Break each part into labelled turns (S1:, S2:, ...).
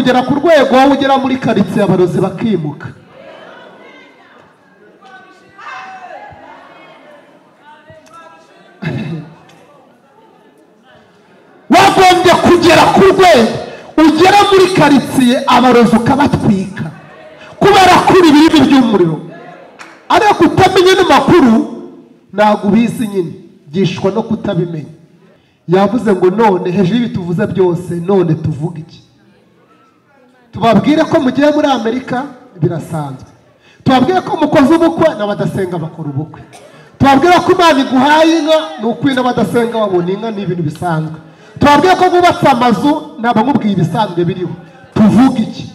S1: kugera ku rwego wowe ugera muri karitsiye abarozi bakimuka. Wagombye kugera ku rwego ugera muri karitsiye abarozi ukabatwika kubera ko ibirimi by'umuriro, ariko utamenya n'amakuru ntabwo ubizi nyine, byishwa no kutabimenya. Yavuze ngo none hejuru y'ibi tuvuze byose none tuvuga iki? Tubabwire ko mugiye muri Amerika birasanzwe, tubabwire ko mukoze ubukwe n'abadasenga bakora ubukwe, tubabwire ko Imana iguhaye inka n'ukuri n'abadasenga babona inka ni ibintu bisanzwe, tubabwire ko bubatse amazu nabamubwiye ibisanzwe biriho. Tuvuga iki?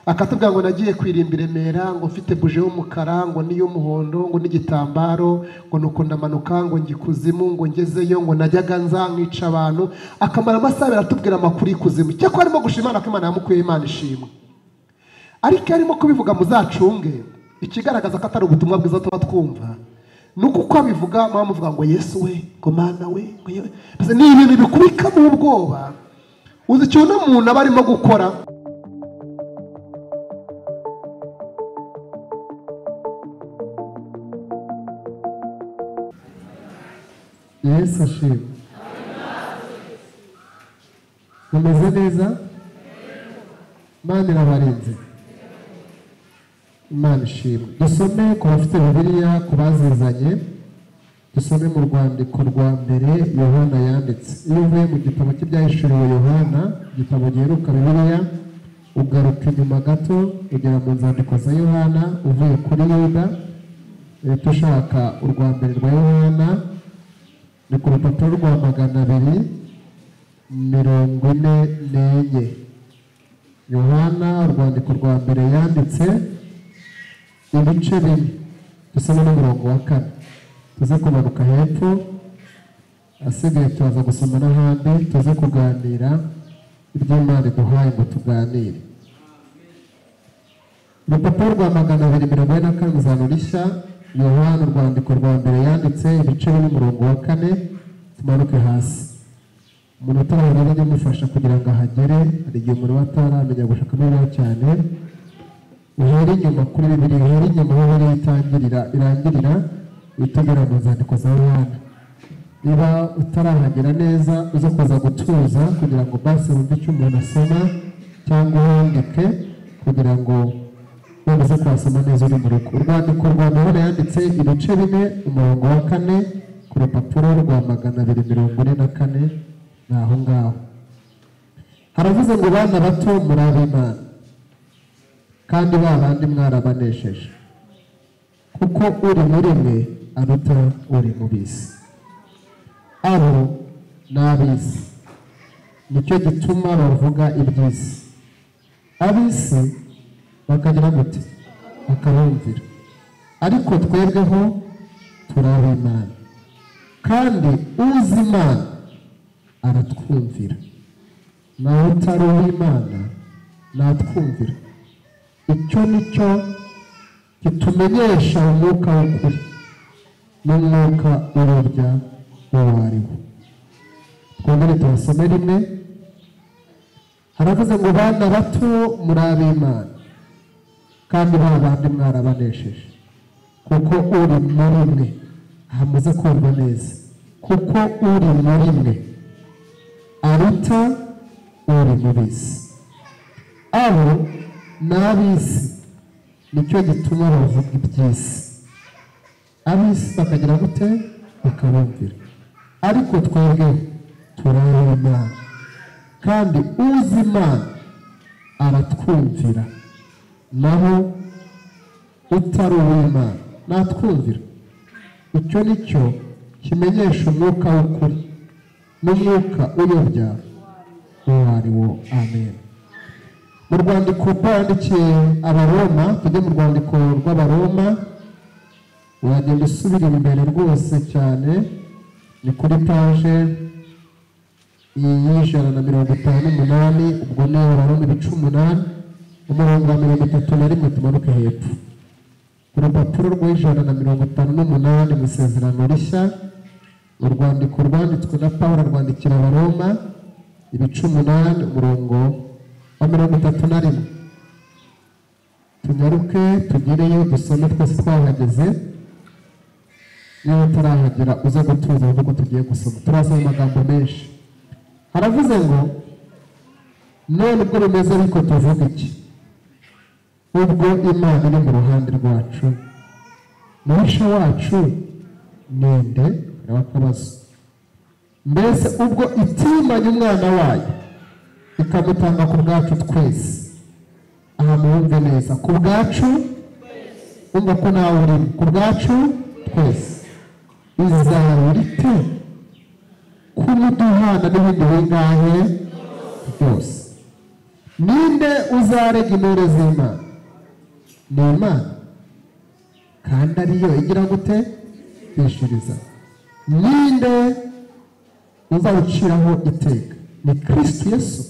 S1: Akatubwira ngo nagiye kwirimba i Remera ngo mfite buje y'umukara ngo n'iy'umuhondo ngo n'igitambaro ngo nuko ndamanuka ngo ngikuzimu ngo ngezeyo ngo najyaga nza nkica abantu. Akamara amasaha aratubwira amakuru y'ikuzimu, cyako arimo gushimana ko Imana yamukuye, Imana ishimwe. Ariko arimo kubivuga muzacunge, ikigaragaza ko atari ubutumwa bwiza tuba twumva nuko uko abivuga muvuga ngo Yesu we ngo Mana we ni ibintu bikubika mu ubwoba. Uzi icyo umuntu aba arimo gukora? Yesu ashimwe. Mumeze neza? Imana irabarinze. Imana ishimwe. Dusome ku bafite Bibiliya, ku bazizanye, dusome mu rwandiko rwa mbere Yohana yanditse. Iyo uvuye mu gitabo cy'ibyahishuriwe Yohana, igitabo giheruka Bibiliya, ugaruka inyuma gato ugera mu nzandiko za Yohana, uvuye kuri Yuda, tushaka urwa mbere rwa Yohana, ni ku rupapuro rwa 244. Yohana urwandiko rwa mbere yanditse ibice bine, dusome n'umurongo wa 4, tuze kumanuka hepfo, asigaye tuza gusoma n'ahandi, tuze kuganira iby'Imana iduhaye ngo tuganire. Urupapuro rwa 244 izano rishya, Yohana urwandiko rwa mbere yanditse ibice bine umurongo wa 4, tumanuke hasi. Umuntu utarahagera ajya amufasha kugira ngo ahagere, hari igihe umuntu ataramenya gushaka Bibiliya cyane. Uhere inyuma kuri Bibiliya, uhere inyuma aho Bibiliya irangirira, witogera mu nzandiko za Yohana. Niba utarahagera neza uza kuza gutuza kugira ngo basi wumve icyo umuntu asoma, cyangwa wandike kugira ngo wemeze kwasoma neza uri mu rugo. Urwandiko rwa Yohana yanditse ibice bine umurongo wa 4 ku rupapuro rwa 244, naho ngaho haravuze ngo bana bato muri ab'Imana kandi babandi mwarabanesheje, kuko uri muri mwe aruta uri mu bisi. Abo n'abisi nicyo gituma bavuga iby'isi, abisi bakagira gute? Bakabumvira. Ariko twebweho turi ab'Imana, kandi uzi Imana aratwumvira, nawe utari uw'Imana natwumvira. Icyo nicyo kitumenyesha umwuka w'ukuri n'umwuka ururya uwo ari wo. Twongere tubasome rimwe. Haravuze ngo bana bato muri ab'Imana kandi babandi mwarabanesheje, kuko uri muri mwe, hamaze kumva neza, kuko uri muri mwe aruta uri mu bisi. Abo n'abisi nicyo gituma bavuga iby'isi, abisi bakagira gute? Bakabumvira. Ariko twebwe turi ab'Imana, kandi uzi Imana aratwumvira, naho utari uw'Imana natwumvira. Icyo nicyo kimenyesha umwuka w'ukuri n'umwuka uyobya uwo ari wo. Amen. Mu rwandiko rwandikiye Abaroma, tujye mu rwandiko rw'Abaroma, uragenda usubira imbere rwose cyane, ni kuri paje y'158, ubwo ni Abaroma ibice 8 umurongo wa 31, tumanuke hepfo. Urupapuro rw'158 mu isezerano rishya, urwandiko rwanditswe na Pawulo rwandikira Abaroma ibice 8 umurongo 31 tunyaruke tugereyo dusome twese twahageze niba utarahagera uze gutuza kuko tugiye gusoma turasoma amagambo menshi haravuze ngo none ubwo bimeze ariko tuvuga iki ubwo Imana iri mu ruhande rwacu mwisha wacu ninde n'akabazo mbese ubwo itimanye umwana wayo ikamutanga ku bwacu twese aha mwumve neza ku bwacu umva ko nawe uri ku bwacu twese izarurite kumuduhana n'ibindi bingahe byose ninde uzarega intore z'Imana ni Imana kandi ariyo igira gute yishuriza ninde uzawuciraho iteka ni Kristo Yesu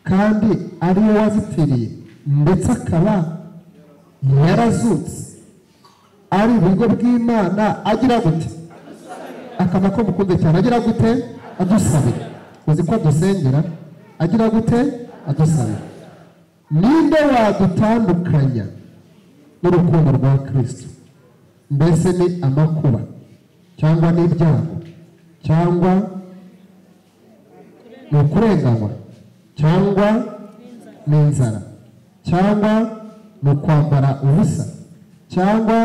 S1: kandi ariwe wazipfiriye ndetse akaba yarazutse ari uburyo bw'Imana agira gute akaba ko mukunze cyane agira gute adusabira uzi ko dusengera agira gute adusabira ninde wadutandukanya n'urukundo rwa Kristo mbese ni amakuba cyangwa n'ibyago cyangwa ni ukurenganywa cyangwa n'inzara cyangwa ni ukwambara ubusa cyangwa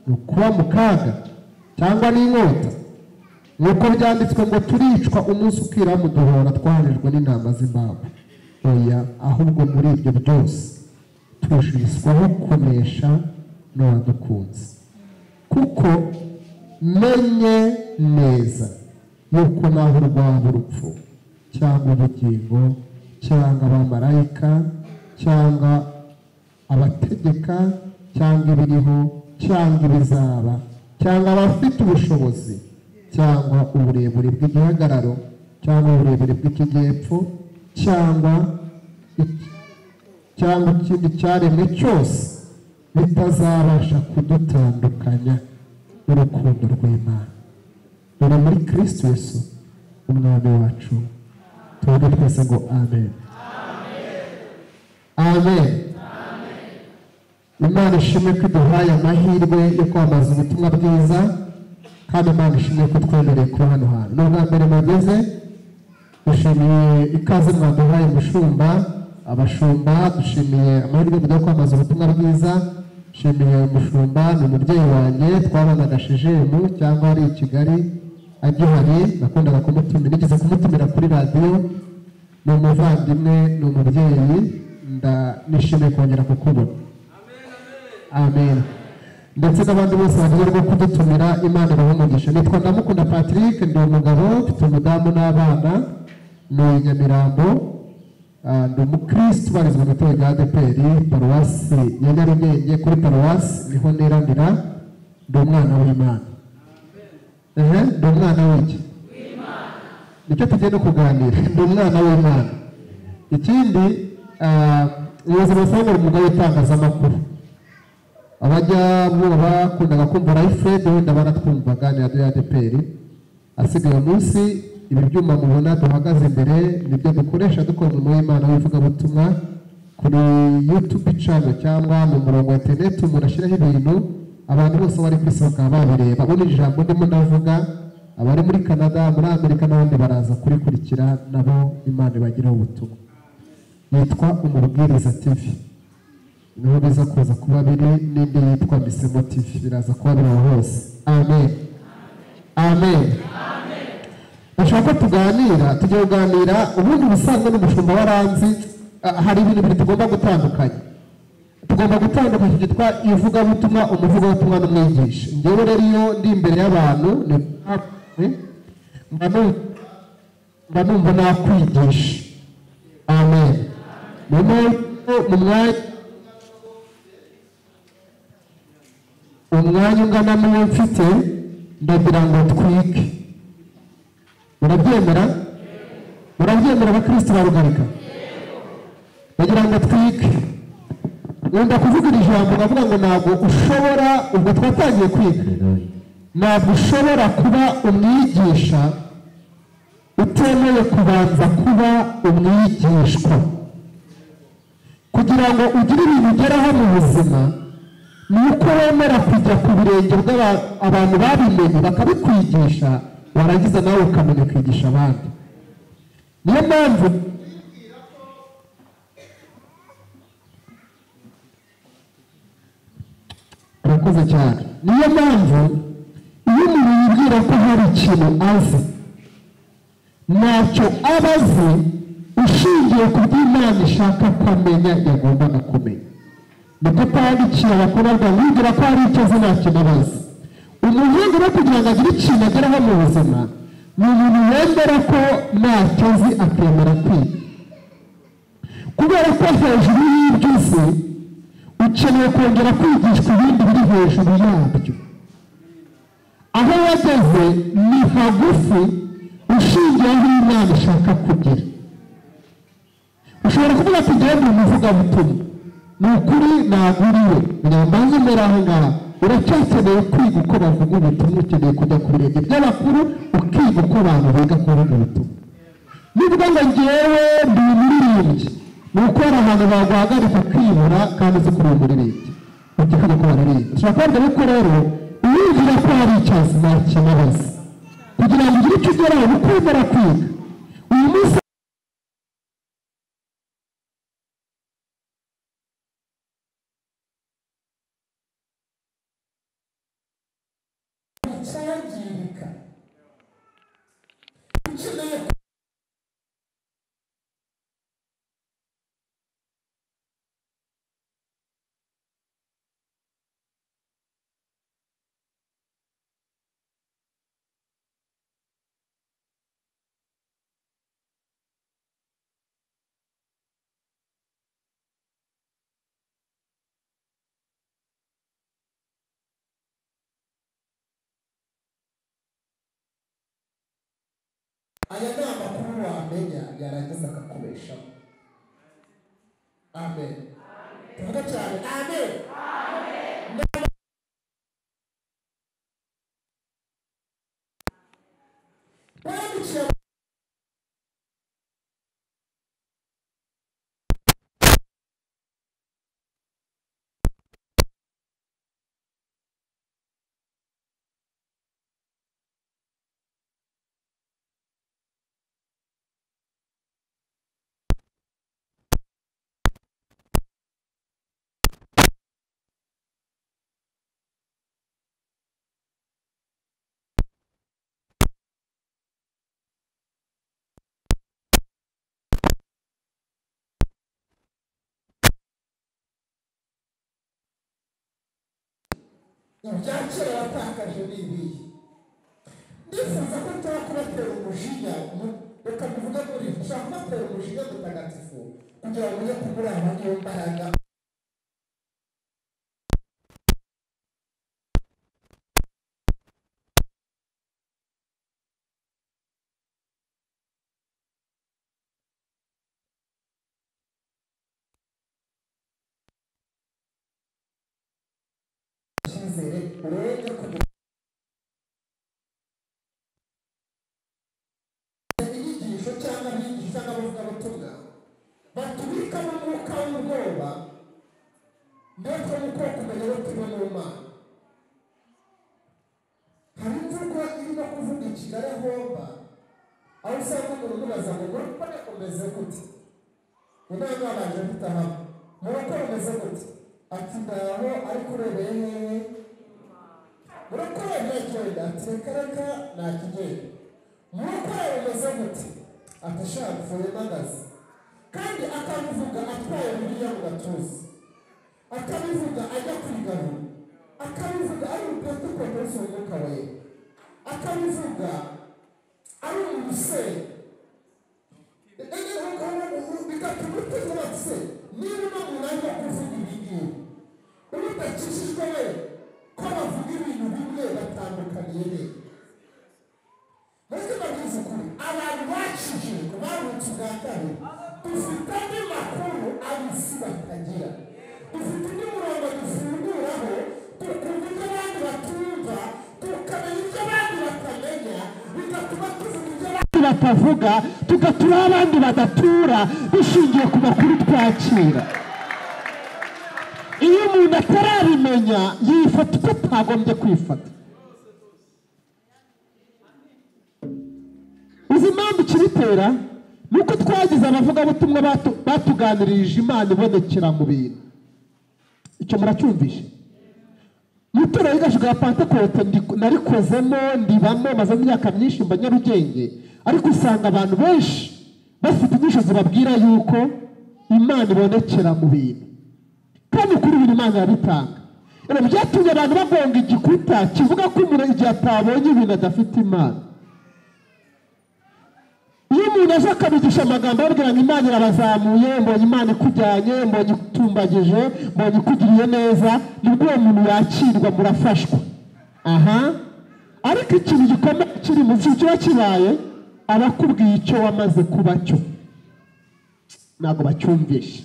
S1: ni ukuba mu kaga cyangwa n'inkota nk'uko byanditswe ngo turicwa umunsi ukira muduhora twahanijwe n'intama z'imbaho oya ahubwo muri ibyo byose turushirizwaho kunesha n'uwadukunze kuko menye neza yuko naho urwaba urupfu cyangwa ubugingo cyangwa abamarayika cyangwa abategeka cyangwa ibiriho cyangwa ibizaba cyangwa abafite ubushobozi cyangwa uburebure bw'igihagararo cyangwa uburebure bw'ikijyepfo cyangwa ikindi cyaremwe cyose bitazabasha kudutandukanya n'urukundo rw'Imana ruri muri Kristo Yesu umwami wacu tuvuge twese ngo amen amen Imana ishimwe ko iduhaye amahirwe yo kwamamaza ubutumwa bwiza kandi Imana ishimwe ko twemereye kuba hano hantu n'ubwa mbere mugeze dushimiye ikaze mwaduhaye umushumba abashumba dushimiye amahirwe yo kwamamaza ubutumwa bwiza dushimiye umushumba ni umubyeyi wanjye twabanaga shejemu cyangwa ari i Kigali agihari nakundaga kumutumira nigeze kumutumira kuri radiyo ni umuvandimwe ni umubyeyi nishimiye kongera kukubona amen ndetse n'abandi bose bagiye rwo kudutumira Imana ibahe nitwa Ndamukunda Patrick ndi umugabo mfite umudamu n'abana ni Nyamirambo ndi umukristo ubarizwa mu itorero rya ADPR paruwasi ya Nyarugenge kuri paruwasi niho niranira ndi umwana w'Imana ndi umwana w'iki nicyo tugiye no kuganira ndi umwana w'Imana ikindi ubuzima busanzwe umugabo w'itangazamakuru abajya bakundaga kumva Life wenda baratwumvaga ni radio ya ADPR asigaye umunsi ibi byuma mubona duhagaze imbere nibyo dukoresha dukora umurimo w'Imana w'ivugabutumwa kuri YouTube channel cyangwa mu murongo wa internet murashiraho ibintu abantu bose bari kwisohoka babireba ubu ijambo ndimo ndavuga abari muri Canada muri Amerika n'abandi baraza kurikurikira nabo Imana ibagiraho ubutumwa yitwa Umubwiriza TV niho biza kuza kuba biri n'indi yitwa Misemo TV biraza kuba biri hose amen amen Nashaka tuganira tugiye kuganira ubundi busanzwe n'umushumba waranzi hari ibintu biri tugomba gutandukanya cyitwa ivugabutumwa umuvugabutumwa n'umwigisha njyewe rero iyo ndi imbere y'abantu mba numva nakwigisha amen mu umwanya ungana n'uwo mfite ndagira ngo twige murabyemera abakristo barugarika ndagira ngo twige wenda kuvuga iri jambo ngavuga ngo ntabwo ushobora ubwo twatangiye kwiga ntabwo ushobora kuba umwigisha utemeye kubanza kuba umwigishwa kugira ngo ugire ibintu ugeraho mu buzima ni uko wemera kujya ku birenge by'abantu babimenye bakabikwigisha, warangiza nawe ukamenya kwigisha abandi. niyo mpamvu urakoze cyane. niyo mpamvu iyo umuntu yibwira ko hari ikintu azi, ntacyo aba azi ushingiye ku by'Imana ishaka ko amenya yagombaga kumenya. nibwo twandikiye abakorerwa wibwira ko hari icyo azi nta kintu abazi. umuntu wemera kugira ngo agire ikintu ageraho mu buzima ni umuntu wemera ko ntacyo azi akemera kwiga, kubera ko hejuru y'ibyo uzi ukeneye kongera kwigishwa ibindi biri hejuru yabyo. aho wageze ni hagufi ushingiye aho Imana ishaka kugera. ushobora kuvuga ati genda umuvugabutumwa, ni ukuri ntabwo uriwe, nyambanza mbere aho ngaho uracyakeneye kwiga uko bavuga ubutumwa, ukeneye kujya ku birenge by'abakuru ukiga uko abantu biga kuvuga ubutumwa. nivuga ngo ngewe ndi umuririmbyi, ni uko hari ahantu baguhagarika kwibura kandi uzi ko uri umuririmbyi utikanya ko baririmbyi. ushobora kubabwira ko rero uwumvira ko hari icyazi ntakimubaza, kugira ngo ugire icyo ugeraho ni ukwemera kwiga. uyu munsi cyangirika ukeneye aya ni amakuru wamenya yarangiza akakubeshaho. amen. tuvuga cyane amen. ibyakera watakaje ni ibihe. ndifuza ko nshobora kubatera umujinya, reka tuvuge muri ushaka kubatera umujinya mutagatifu kugira ngo ujye kumuraba niyo mbaraga. urenge kugira inyigisho cyangwa abigisha cyangwa abavugabutumwa batubikamo umwuka w'ubwoba ndetse n'uko kumenya no kubona Imana. hari imvugo irimo kuvuga Kigali ahomba, aho usanga umuntu umubaza ngo mbona umeze gute, inama yabanje gutahamo murako umeze gute, ati ndaho ariko urebeye hehe, murakora ntagenda, ati reka reka ntakigenda. murakora umeze gute, ati shaka uvuye mpagaze. kandi akabivuga atwaye Bibiliya mu gatuza, akabivuga ajya kwigarura, akabivuga ari urupapuro rwose umwuka wera, akabivuga ari umusenyi. bigatuma utekereza ati niba uno muntu arimo kuvuga ibingibi udakishijwe we ko bavuga ibintu bimwe batandukaniye neza. mbese bavuze ukuri, abantu bakijijwe barutse ubwa kabiri dufite andi makuru abisi batagira, dufite undi murongo dufunguraho tukumva ibyo abandi batumva, tukamenya ibyo abandi batamenya, bigatuma tuvuga ibyo abandi batavuga, tugatura abandi badatura bishingiye ku makuru twakira. iyo umuntu atarabimenya yifata uko atagombye kwifata. uzi impamvu ikibitera nuko twagize abavugabutumwa batuganirije Imana ibonekera mu bintu. icyo muracyumvishe? Itorero ry'Igashuga ya Pentekote narikozemo ndibamo maze imyaka myinshi mba Nyarugenge, ariko usanga abantu benshi bafite inyisho zibabwira yuko Imana ibonekera mu bintu, kandi kuri ibintu Imana yabitanga. Rero byatumye abantu bagonga igikuta kivuga ko umuntu igihe atabonye ibintu adafite Imana. iyo umuntu aje akabigisha amagambo ababwira ngo Imana irabazamuye, mbonye Imana ikujyanye, mbonye itumbagije, mbonye ikugiriye neza, nibwo uwo muntu yakirwa, murafashwa. ariko ikintu gikomeye kiri mu gihe kiba kibaye, abakubwiye icyo wamaze kuba cyo ntabwo bacyumvishe.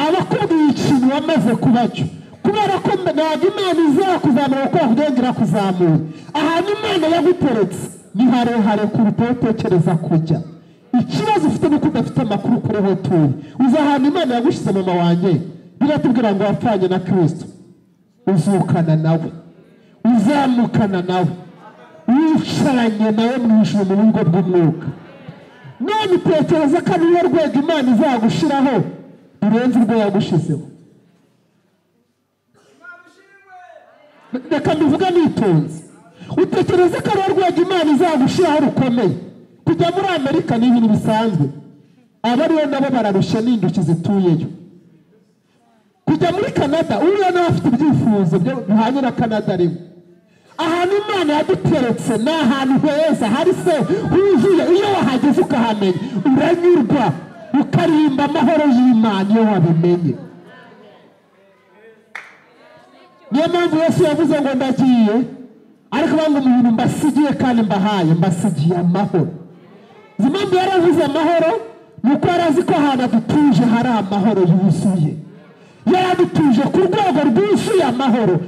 S1: abakubwiye ikintu wamaze kuba cyo, kubera ko ntabwo Imana izakuzamura kuko yakugengera kuzamuye. ahantu Imana yaguteretse ni harehare kuruta utekereza kujya. ikibazo ufite nuko udafite amakuru kuri aho utuye. uzi ahantu Imana yagushize mama wanjye, biratubwira ngo wapfanye na Kristo, uzukana nawe, uzamukana nawe, wicaranye nawe mu ijuru mu buryo bw'umwuka. none utekereza ko ari rwego Imana izagushiraho urenze urwo yagushizeho? reka mbivuga nitonze. utekereza ko ari rwego Imana izagushiraho rukomeye? kujya muri Amerika ni ibintu bisanzwe, abariyo nabo bararushya n'induki zituyeyo. kujya muri Canada, uriya nawe afite ibyifuzo bihanye na Canada rimwe. ahantu Imana yaduteretse ni ahantu heza, hari se huzuye. iyo wahageze ukahamenya, uranyurwa ukarimba amahoro y'Imana iyo wabimenye. niyo mpamvu Yesu yavuze ngo ndagiye, ariko banga umuntu mbasigiye kandi mbahaye, mbasigiye amahoro. izi mpamvu yaravuze amahoro nuko yarazi ko ahantu adutuje hari amahoro yuzuye. yaradutuje ku rwego rwuzuye amahoro,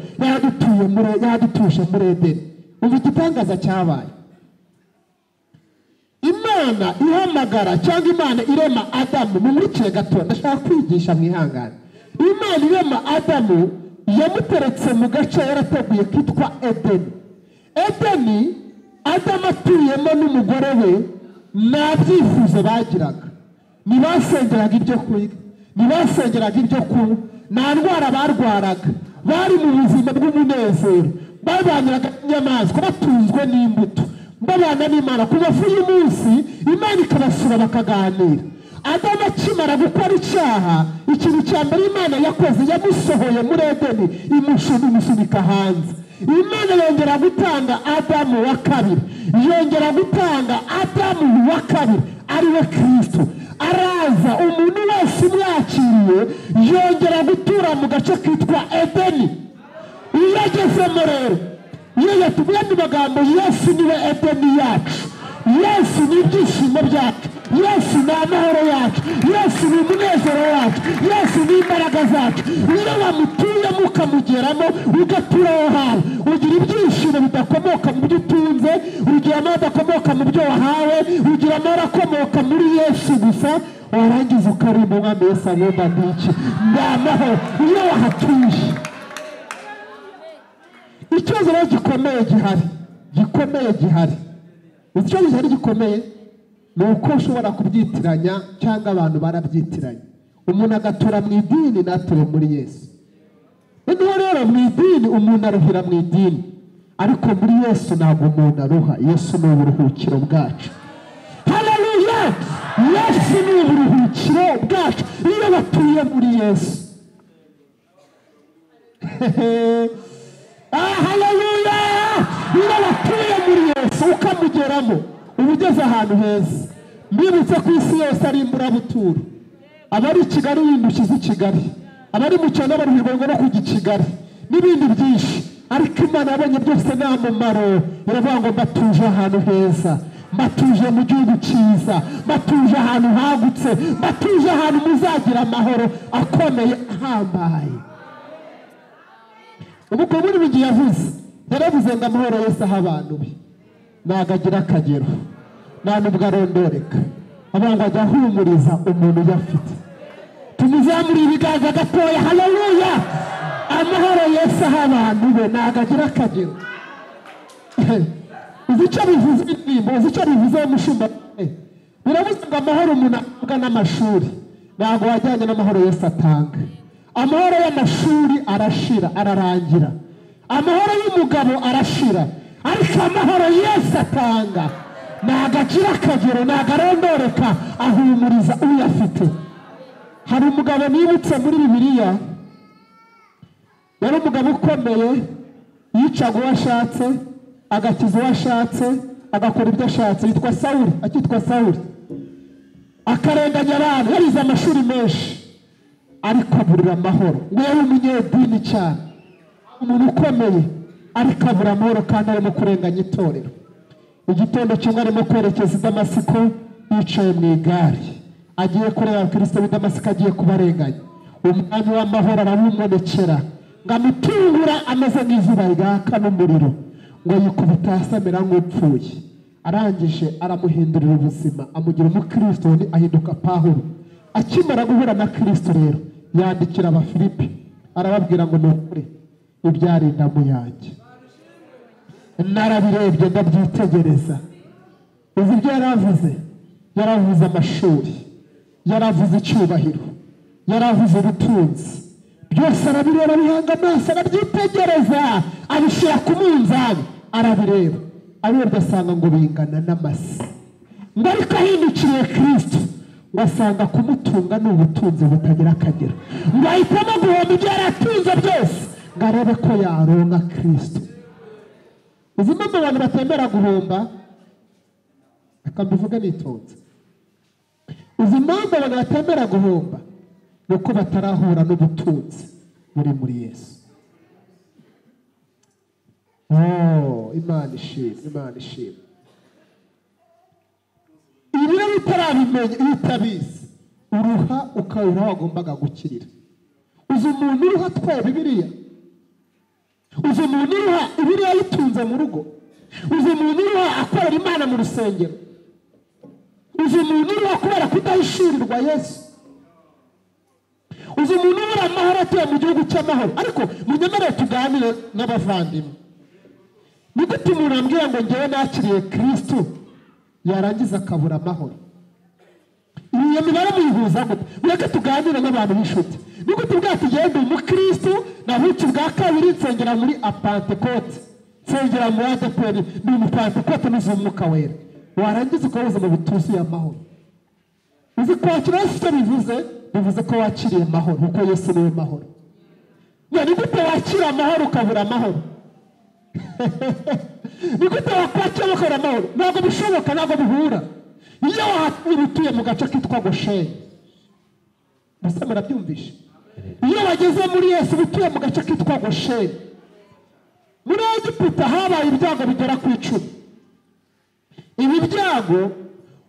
S1: yaradutuje muri Edeni. umva igitangaza cyabaye. Imana ihamagara cyangwa Imana irema Adamu. mumurikire gato, ndashaka kwigisha mwihangane. Imana irema Adamu yamuteretse mu gace yarateguye kitwa Edeni. Edeni Adamu atuyemo n'umugore we nta byifuzo bagiraga, ntibasengeraga ibyo kurya, ntibasengeraga ibyo kunywa, nta ndwara barwaraga, bari mu buzima bw'umunezero, babanaga n'inyamaswa, batunzwe n'imbuto, babana n'Imana. ku mafu y'umunsi Imana ikabasura bakaganira. Adamu akimara gukora icyaha, ikintu cya mbere Imana yakoze, yamusohoye muri Edeni, imusunika hanze. Imana yongera gutanga Adamu wa kabiri, yongera gutanga Adamu wa kabiri ari we Kristo. araza, umuntu wese umwakiriye yongera gutura mu gace kitwa Edeni. iyo agezemo rero, iyo yatubwiye mu magambo, Yesu niwe Edeni yacu, Yesu ni ibyishimo byacu, Yesu ni amahoro yacu, Yesu ni umunezero wacu, Yesu ni imbaraga zacu. iyo wamutuyemo ukamugeramo ugatura aho hantu, ugira ibyishimo bidakomoka mu byo utunze, ugira amahoro adakomoka mu byo wahawe, ugira amahoro akomoka muri Yesu gusa. warangiza ukarimba umwami Yesu agomba n'iki? ni amahoro iyo wahatuye. ikibazo rero gikomeye gihari. ikibazo cyari gikomeye ni uko ushobora kubyitiranya, cyangwa abantu barabyitiranya. umuntu agatura mu idini, nature muri Yesu. noneho rero mu idini umuntu aruhira mu idini, ariko muri Yesu ntabwo umuntu aruha. Yesu ni uburuhukiro bwacu. haleluya! Yesu ni uburuhukiro bwacu iyo batuye muri Yesu. haleluya! iyo batuye muri Yesu ukamugeramo, uba ugeze ahantu heza. mbibutse ku isi yose ari imburabuturo. abari i Kigali w'indushyi z'i Kigali, abari mu cyane baruhirwa no kujya i Kigali n'ibindi byinshi, ariko Imana yabonye byose nta mumaro. iravuga ngo mbatuje ahantu heza, mbatuje mu gihugu cyiza, mbatuje ahantu hagutse, mbatuje ahantu muzagira amahoro akomeye ahambaye. ubwo muri bigi yaravuze ngo amahoro yose aha abantu be ntabwo agira akagero, nta nubwo arondoreka. abantu ajya ahumuriza umuntu uyafite.
S2: tuzamura ibiganza gatoya. Haleluya. Amahoro Yesu aha abantu be ntago agira akagero. Uzi icyo bivuze indirimbo, uzi icyo bivuze umushumba. Biravuze ngo amahoro umuntu ahabwa n'amashuri ntabwo wajyanye n'amahoro Yesu atanga. Amahoro y'amashuri arashira, ararangira. Amahoro y'umugabo arashira, ariko amahoro Yesu atanga ntago agira akagero, ntago arondoreka, ahumuriza uyafite. Hari umugabo nibutse muri Bibiliya, yari umugabo ukomeye, yicaga uwo ashatse, agakiza uwo ashatse, agakora ibyo ashatse. Yitwa Sawuli, akitwa Sawuli, akarenganya abantu, yarize amashuri menshi, ariko aburira amahoro. Ngo yari umunyedini cyane, umuntu ukomeye, ariko abura amahoro kandi arimo kurenganya itorero. Igitondo kimwe arimo kwerekeza i Damasiko, yicaye mu igare, agiye kureba Kristo w'i Damasiko agiye kubarenganya. Umwami w'amahoro arabumubonekera ngo amutungura ameze nk'izuba ryaka n'umuriro, ngo yikubita hasi amera nk'upfuye. Arangije aramuhindurira ubuzima, amugira umukristo, ahinduka Pawulo. Akimara guhura na Kristo rero yandikira Abafilipi, arababwira ngo ni ukuri ibyari indamu yanjye narabirebye ndabyitegereza. Uzi ibyo yaravuze? Yaravuze amashuri, yaravuze icyubahiro, yaravuze ubutunzi, byose arabireba, abihanga amaso, arabyitegereza, abishyira ku munzani, arabireba, abirebye asanga ngo bingana n'amase. Ngo ariko ahindukiriye Kristo, ngo asanga kumutunga ni ubutunzi butagira akagero. Ngo ahitamo guhomba ibyo yaratunze byose ngo arebe ko yaronka Kristo. Uzi impamvu abantu batemera guhomba? Reka mbivuge nitonze. Uzi impamvu abantu batemera guhomba? Ni uko batarahura n'ubutunzi buri muri Yesu. Imana ishimwe, Imana ishimwe. Ibi rero utarabimenya, iyo utabizi, uruha ukabura aho wagombaga gukirira. Uzi umuntu uruha atwaye Bibiliya? Uzi umuntu uruha Bibiliya yitunze mu rugo? Uzi umuntu uruha akorera Imana mu rusengero? Uzi umuntu uruha kubera kudahishurirwa Yesu? Uzi umuntu ubura amahoro atuye mu gihugu cy'amahoro? Ariko munyemerere tuganire n'abavandimwe. Ni gute umuntu ambwira ngo ngewe nakiriye Kristo yarangiza akabura amahoro? Iyo mibare muyihuza gute? Mureke tuganire n'abantu b'inshuti. Ni gute ubwate ugenda umukristo nabuki bwa kabiri nsengera muri Apantekote, nsengera muri Adeperi, ni umupantekote nuzuye umwuka wera, warangiza ukabuza mu butuzuye amahoro? Uzi kwakira Yesu icyo bivuze? Bivuze ko wakiriye amahoro, kuko Yesu niwe mahoro. Ni gute wakira amahoro ukabura amahoro? Ni gute wakwakira ukabura amahoro? Ntabwo bishoboka, ntabwo bihura. Iyo utuye mu gace kitwa Gosheni, mbese murabyumvishe? Iyo wageze muri Yesu utuye mu gace kitwa Gosheni, muri Egiputa habaye ibyago bigera ku 10. Ibi byago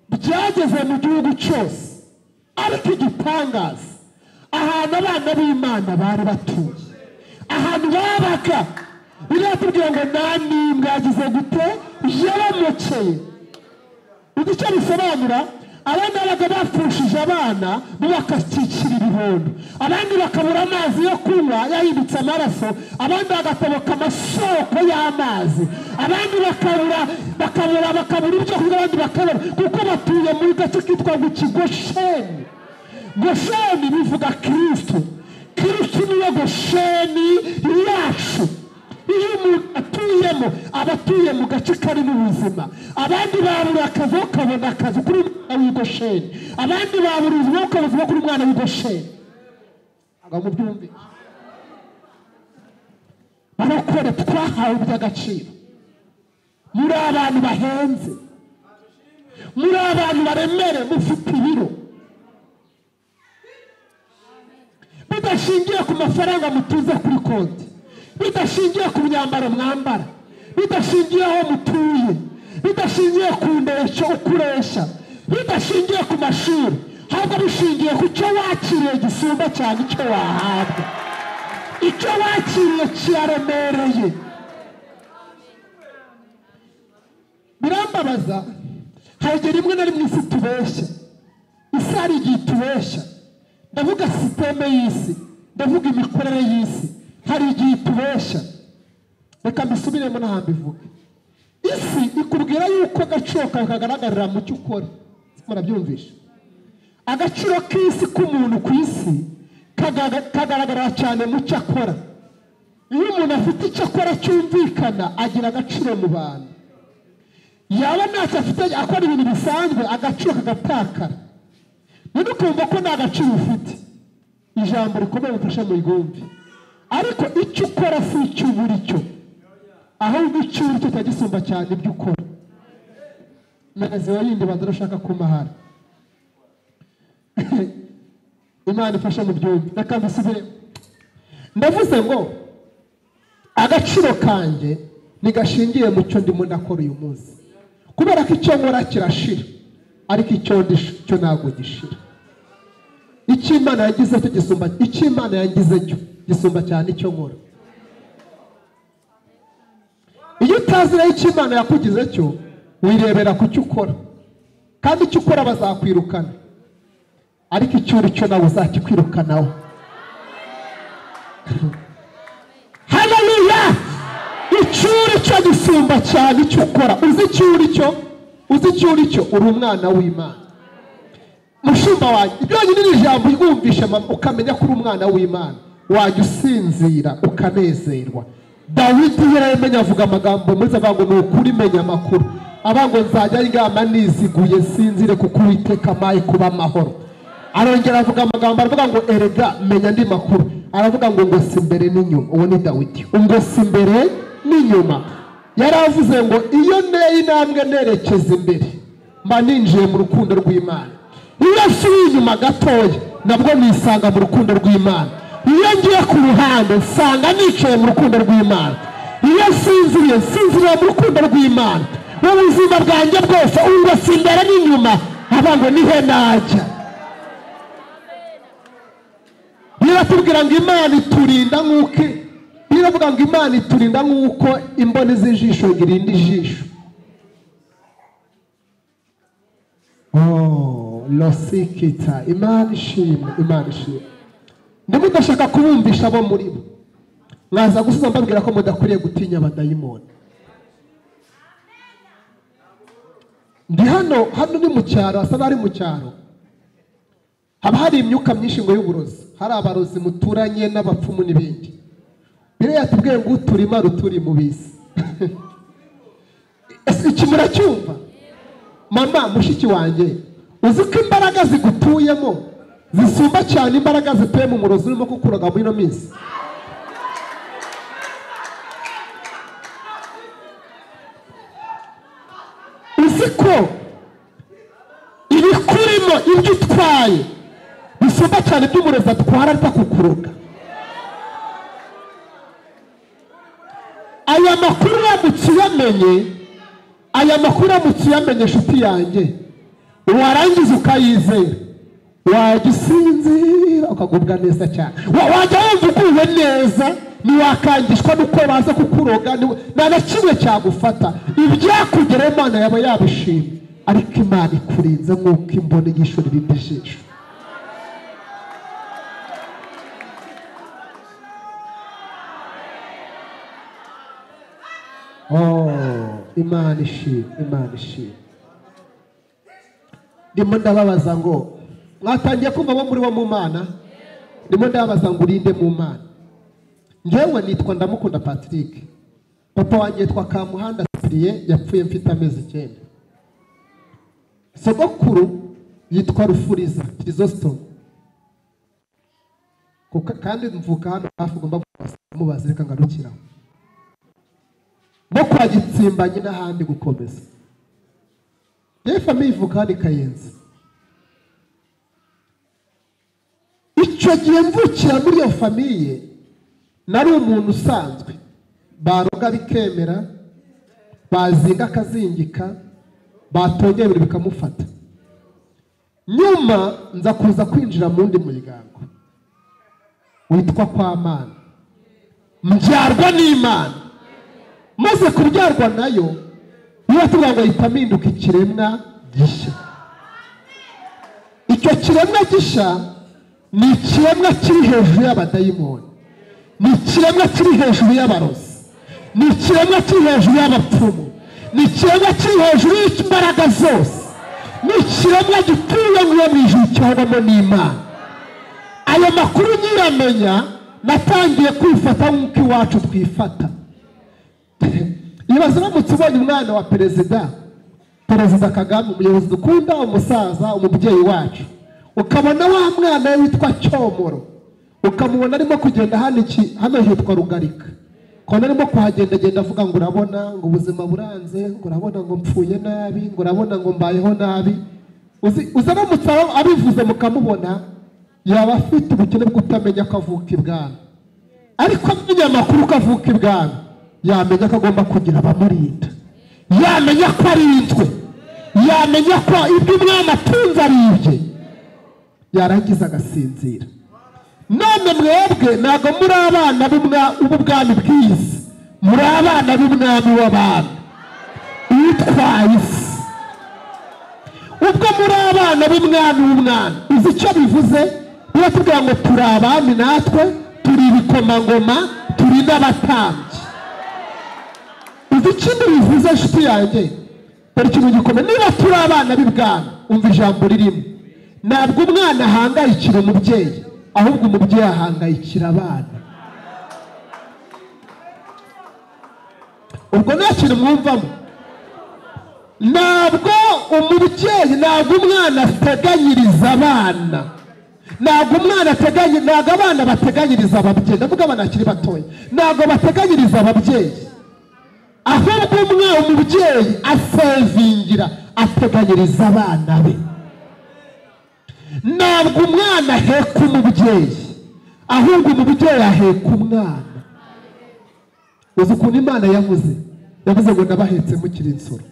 S2: byageze mu gihugu cyose, ariko igitangaza, ahantu abana b'Imana bari batuye, ahantu babaga, biratubwira ngo nta n'imbwa yagize gute yaromokeye. Uzi icyo bisobanura? Abana babaga bapfushije abana bakakikira ibibondo, abandi bakabura amazi yo kunywa yahindutse amaraso, abandi bagatoboka amasoko y'amazi, abandi bakabura ibyo kurya, abandi bakabura, kuko batuye muri gace kitwa Gosheni. Gosheni bivuga Kristo. Kristo niwe Gosheni yacu. Iyo umuntu atuyemo, abatuye mu gace karimo ubuzima. Abandi babura akazi bakabona akazi kuri umwana w'i Gosheni, abandi babura ubuzima bakabuzima kuri umwana w'i Gosheni. Aga mu byumve, barokore twahawe iby'agaciro. Muri abantu bahenze, muri abantu baremere, mufite ibiro, bidashingiye ku mafaranga mutuze kuri konti, bidashingiye ku myambaro mwambara, bidashingiye aho mutuye, bidashingiye ku ndeshyo ukoresha, bidashingiye ku mashuri, ahubwo bishingiye ku cyo wakiriye gisumba cyane icyo wahabwa. Icyo wakiriye kiraremereye. Birambabaza, hari igihe rimwe na rimwe isi tubeshya, isi hari igihe itubeshya. ndavuga sisiteme y'isi, ndavuga imikorere y'isi. Hari igihe itubeshya. Reka mbisubiremo n'ahandi ivuga. Isi ikubwira yuko agaciro kagaragarira mu cyo ukora. Murabyumvisha? Agaciro k'isi k'umuntu ku isi kagaragara cyane mu cyo akora. Iyo umuntu afite icyo akora cyumvikana agira agaciro mu bantu. Yaba ntacyo afite akora ibintu bisanzwe agaciro kagatakara. None ukumva ko nta gaciro ufite. Ijambo rikomeye mufasha mu igombi. Ariko icyo ukora si icyo ubura cyo. Ahubwo icyo uri cyo cyagisumba cyane ibyo ukora. Meze wayindi badarashaka kumahara. Imana ifasha mu byumba. Reka mbisubire. Ndavuze ngo agaciro kanjye nigashingiye mu cyo ndimo ndakora uyu munsi. Kubera ko icyo nkora kirashira, ariko icyo cyo ntabwo gishira. Icyo Imana yagize cyo gisumba, icyo Imana yagize cyo gisumba cyane icyo nkora. Iyo utazi icyo Imana yakugize cyo, wirebera ku cyo ukora, kandi icyo ukora bazakwirukana, ariko icyo uri cyo nawe uzakikwirukanaho. Haleluya! Icyo uri cyo gisumba cyane icyo ukora. Uzi icyo uri cyo, uzi icyo uri cyo, uri umwana w'Imana. Mushumba wanjye, ibyo nyine ni ijambo ryumvishe ukamenya ko uri umwana w'Imana, wajya usinzira ukanezerwa. Dawidi yaramenye avuga amagambo muri zavango ni ukuri menya amakuru. Abango nzajya ngama niziguye sinzire kuko Uwiteka amaye kuba amahoro. Arongera avuga amagambo aravuga ngo erega menya ndi makuru. Aravuga ngo si imbere n'inyuma. Uwo ni Dawidi. Ngo si imbere n'inyuma. Yaravuze ngo iyo neye intambwe nerekeza imbere mba ninjiye mu rukundo rw'Imana. Iyo nsubiye inyuma gatoya nabwo nisanga mu rukundo rw'Imana. Iyo ngiye ku ruhande nsanga nicaye mu rukundo rw'Imana. Iyo sinziriye mu rukundo rw'Imana. Mu buzima bwanjye bwose ngo si imbere n'inyuma. Abango nihe najya. Biratubwira ngo Imana iturinda nk'uko, biravuga ngo Imana iturinda nk'uko imboni z'ijisho irinda ijisho. Losikita, Imana ishimwe, Imana ishimwe. Ndimo ndashaka kubumvisha abo muri bo. Mwaza gusubiza mbabwira ko mudakwiriye gutinya abadayimoni. Ndi hano ni mu cyaro, asa n'ari mu cyaro. Haba hari imyuka myinshi ngo y'uburozi. Hari abarozi muturanye n'abapfumu n'ibindi. Biriya yatubwiye ngo uturima ruturi mu bisi. Iki muracyumva? Mama mushiki wanjye, uzi ko imbaraga zigutuyemo zisumba cyane imbaraga zituye mu murozi urimo kukuroga muri ino minsi. Uzi ko ibikurimo ibyo utwaye bisumba cyane iby'umurozi atwara ariko kukuroga. Aya makuru uramutse uyamenye inshuti yanjye, warangiza ukayizera, wajya usinzira ukagubwa neza cyane. Wajya wumva uguwe neza, ntiwakangishwa n'uko baza kukuroga, nta na kimwe cyagufata. Ibyakugeraho Imana yaba yabishimye, ariko Imana ikurinze nk'uko imboni y'ijisho irinda ijisho. Imana ishimwe, Imana ishimwe. Ndimo ndababaza ngo mwatangiye kumva bo muri bo mu Mana. Ndimo ndababaza ngo urinde mu Mana. Njyewe nitwa Ndamukunda Patrick. Papa wanjye yitwa Kamuhanda Cyprien, yapfuye mfite amezi 9. Sogokuru yitwa Rufuriza Chrysostome. Kandi mvuka hano hafi ugomba kumubaza reka ngarukiraho. No kwa Gitsimbanye n'ahandi gukomeza. Ye famille ivuka hano Kayenzi. Icyo gihe mvukira muri iyo famille nari umuntu usanzwe. Baroga bikemera, bazinga akazingika, batongera ibintu bikamufata. Nyuma nza kuza kwinjira mu ndi muryango witwa kwa Mana. Mbyarwa n'Imana. Maze kubyarwa nayo, niba tuvuga ngo itaminduka ikiremwa gishya. Icyo kiremwa gishya ni ikiremwa kiri hejuru y'abadayimoni, ni ikiremwa kiri hejuru y'abarozi, ni ikiremwa kiri hejuru y'abapfumu, ni ikiremwa kiri hejuru y'imbaraga zose, ni ikiremwa gituye mu ijuru cyabamo n'Imana. Ayo makuru nyiramenya natangiye kwifata nk'uko iwacu twifata. Ibaze uramutse ubonye umwana wa Perezida Kagame, umuyobozi dukunda, umusaza, umubyeyi wacu, ukabona wa mwana witwa Cyomoro, ukamubona arimo kugenda hano hitwa Rugarika, ukabona arimo kuhagendagenda avuga ngo urabona ngo ubuzima buranze, ngo urabona ngo mpfuye nabi, ngo urabona ngo mbayeho nabi. Uzaramutse abivuze mukamubona, yaba afite ubukene bwo kutamenya ko avuka ibwami. Ariko amenya amakuru ko avuka ibwami, yamenya ko agomba kugira abamurinda, yamenya ko arinzwe, yamenya ko ibyo umwana atunze ari ibye, yarangiza agasinzira. None mwebwe ntabwo muri abana b'ubwami bw'isi, muri abana b'umwami w'abami witwaye isi. Ubwo muri abana b'umwami w'umwami, uzi icyo bivuze? Biratubwira ngo turi abami, natwe turi ibikomangoma, turi n'abatambyi. Uzi ikindi bivuze nshuti yanjye? Dore ikintu gikomeye, niba turi abana b'ibwami, umva ijambo ririmo, ntabwo umwana ahangayikira umubyeyi, ahubwo umubyeyi ahangayikira abana. Ubwo nta kintu mwumvamo. Ntabwo umubyeyi, ntabwo umwana ateganyiriza abana, ntabwo abana bateganyiriza ababyeyi. Ndavuga abana bakiri batoya, ntabwo bateganyiriza ababyeyi, ahubwo umubyeyi asevingira, ateganyiriza abana be. Ntabwo umwana aheka umubyeyi, ahubwo umubyeyi aheka umwana. Uzi ukuntu Imana yavuze ngo nabahetse mukiri insoro,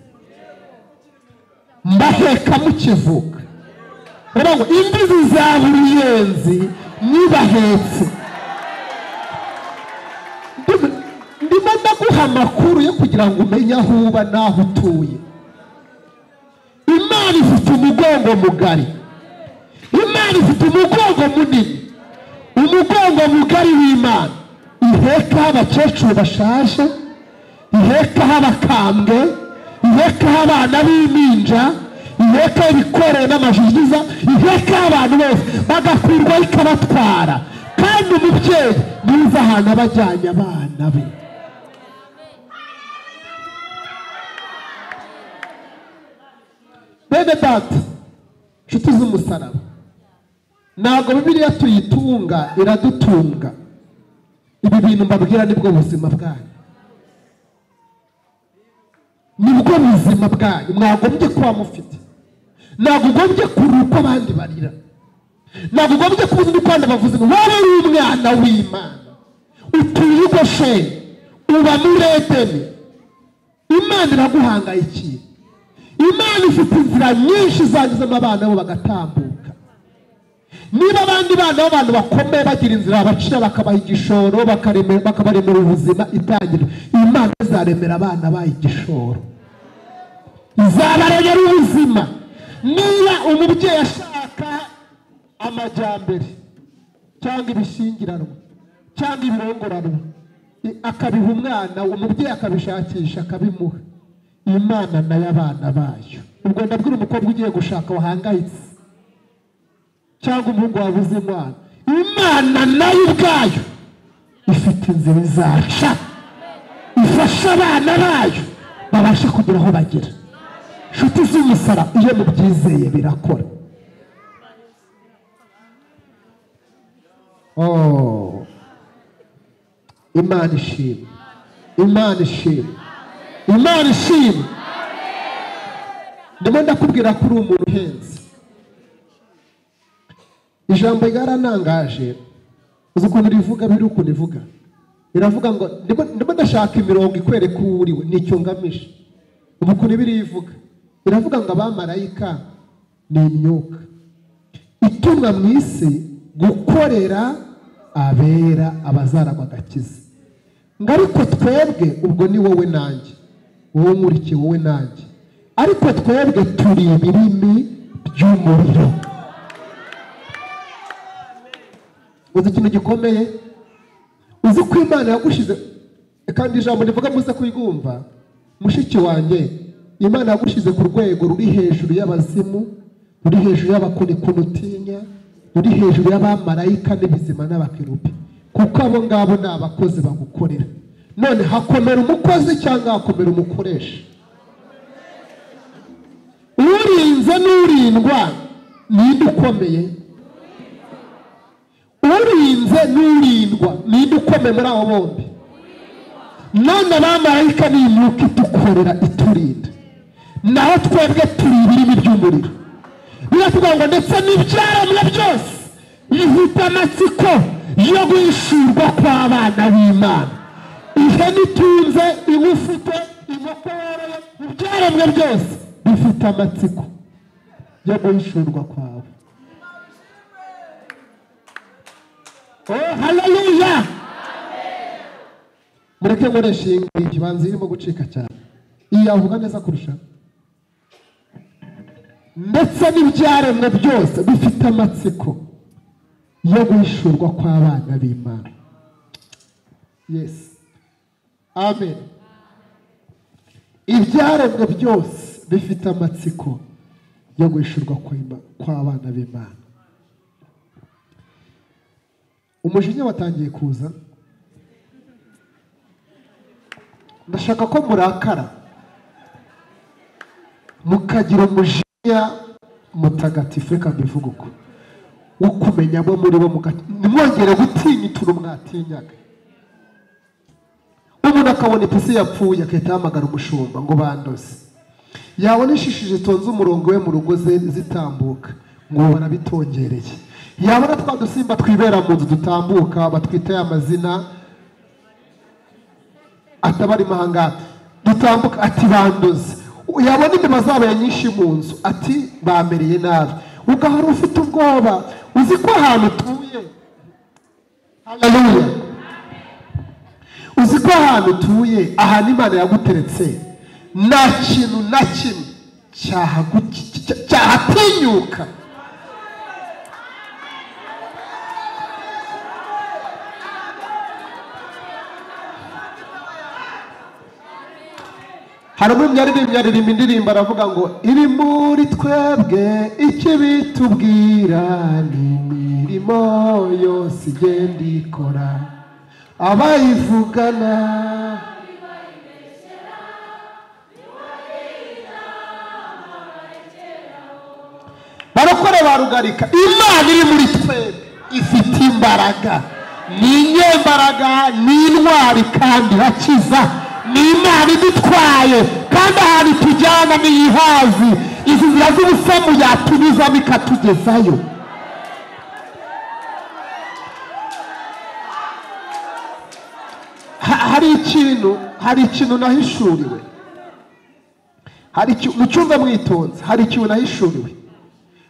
S2: mbaheka mukivuka. Ngo imbizi za buriyenzi nibahetse. Ndimo ndaguha amakuru yo kugira ngo umenye aho uba n'aho utuye. Imana ifite umugongo mugari, Imana ifite umugongo munini, umugongo mugari w'Imana. Ihekaho abakecuru bashaje, ihekaho abakambwe, ihekaho abana b'impinja, ihekaho ibikoreye n'amajigiza, ihekaho abantu bose bagakwirwaho ikabatwara. Kandi umubyeyi niza ahantu abajyanye abana be. Bene data, nshuti z'umusaraba, ntabwo Bibiliya tuyitunga, iradutunga. Ibi bintu mbabwira nibwo buzima bwanyu, nibwo buzima bwanyu mwagombye kuba mufite. Ntabwo ugombye kurira uko abandi barira, ntabwo ugombye kubuza uko abandi bavuze ngo wowe uri umwana w'Imana, utuye i Gosheni, uba muri Edeni. Imana iraguhangayikiye. Imana ifite inzira nyinshi zanyuzamo abana bo bagatambuka. Niba abandi bana b'abantu bakomeye bagira inzira bacira, bakabaha igishoro, bakabaremera ubuzima itangiriro, Imana izaremera abana bayo igishoro, izabaremera ubuzima. Niba umubyeyi ashaka amajyambere cyangwa ibishyingiranwa cyangwa ibirongoranwa, akabiha umwana, umubyeyi akabishakisha akabimuha, Imana nayo abana bayo. Ubwo ndabwira umukobwa ugiye gushaka wahangayitse, cyangwa umuhungu wabuze umwana, Imana nayo ubwayo ifite inzira izaca, ifasha abana bayo babasha kugira aho bagira. Nshuti z'umusaraba, iyo mubyizeye birakora. Imana ishimwe, Imana ishimwe, Imana ishimwe. Ndimo ndakubwira ko uri umuntu uhenze. Ijambo ryaranangaje, uzi ukuntu rivuga, biri ukuntu rivuga. Iravuga ngo ndimo ndashaka imirongo ikwereka uwo uriwe, nicyo ngamije. Ubu ukuntu biri ivuga, iravuga ngo abamarayika ni imyuka itumwa mu isi gukorera abera abazaragwa agakiza. Ngo ariko twebwe, ubwo ni wowe nanjye, wowe nkurikiye, wowe nanjye, ariko twebwe turi ibirimi by'umuriro.
S1: uzi ikintu gikomeye, uzi ko Imana yagushize, kandi ijambo rivuga muze kwigumva, mushiki wanjye, Imana yagushize ku rwego ruri hejuru y'abazimu, ruri hejuru y'abakunikuno utinya, ruri hejuru y'abamarayika n'ibizima n'abakerubi, kuko abo ngabo ni abakozi bagukorera. None hakomera umukozi cyangwa hakomera umukoresha? Urinze n'urindwa ninde ukomeye? Urinze n'urindwa ninde ukomeye muri abo bombi? None abamarayika ni imyuka itukorera iturinda, naho twebwe turi ibirimi by'umuriro. Biratubwira ngo ndetse n'ibyaremwe byose bifite amatsiko yo guhishurwa kw'abana b'Imana. Ihene itunze, inka ufite, inkoko woroye, ibyaremwe byose bifite amatsiko yo guhishurwa kwawe. Oh, haleluya! Mureke nkoresha iyi kibanza irimo gucika cyane. Iyi yavuga neza kurusha. Ndetse n'ibyaremwe byose bifite amatsiko yo guhishurwa kw'abana b'Imana. Yes. Amen. Ibyaremwe byose bifite amatsiko yo guhishurwa kw'abana b'Imana. Umujinya watangiye kuza. Ndashaka ko murakara, mukagira umujinya mutagatifu, reka mbivuge uko, wo kumenya abo muri bo, nimwongere gutinya ituro mwatinyaga. Umuntu akabona ipisi yapfuye akahita ahamagara umushumba ngo bandoze, yabona ishishije itonze umurongo we mu rugo zitambuka ngo barabitongereye, yabona twa dusimba twibera mu nzu dutambuka batwita amazina atabari mahangata dutambuka ati bandoze, yabona imbeba zabaye nyinshi mu nzu ati bamereye nabi, ugahora ufite ubwoba, uzi ko ahantu utuye, haleluya, uzi ko ahantu utuye ahantu Imana yaguteretse nta kintu na kimwe cyahatinyuka. Hari umuririmbyi indirimbo aravuga ngo iri muri twebwe icyo bitubwira ni imirimo yose igenda ikora, abayivugana barokore barugarika. Imana iri muri twebwe ifite imbaraga, ni inyembaraga, ni intwari kandi irakiza. Ni Imana idutwaye kandi ahantu tujyana niyihazi, izi nzira z'ubusamu yatunyuzamo ikatugezayo. Hari ikintu nahishuriwe, mucyumva mwitonze, hari ikintu nahishuriwe.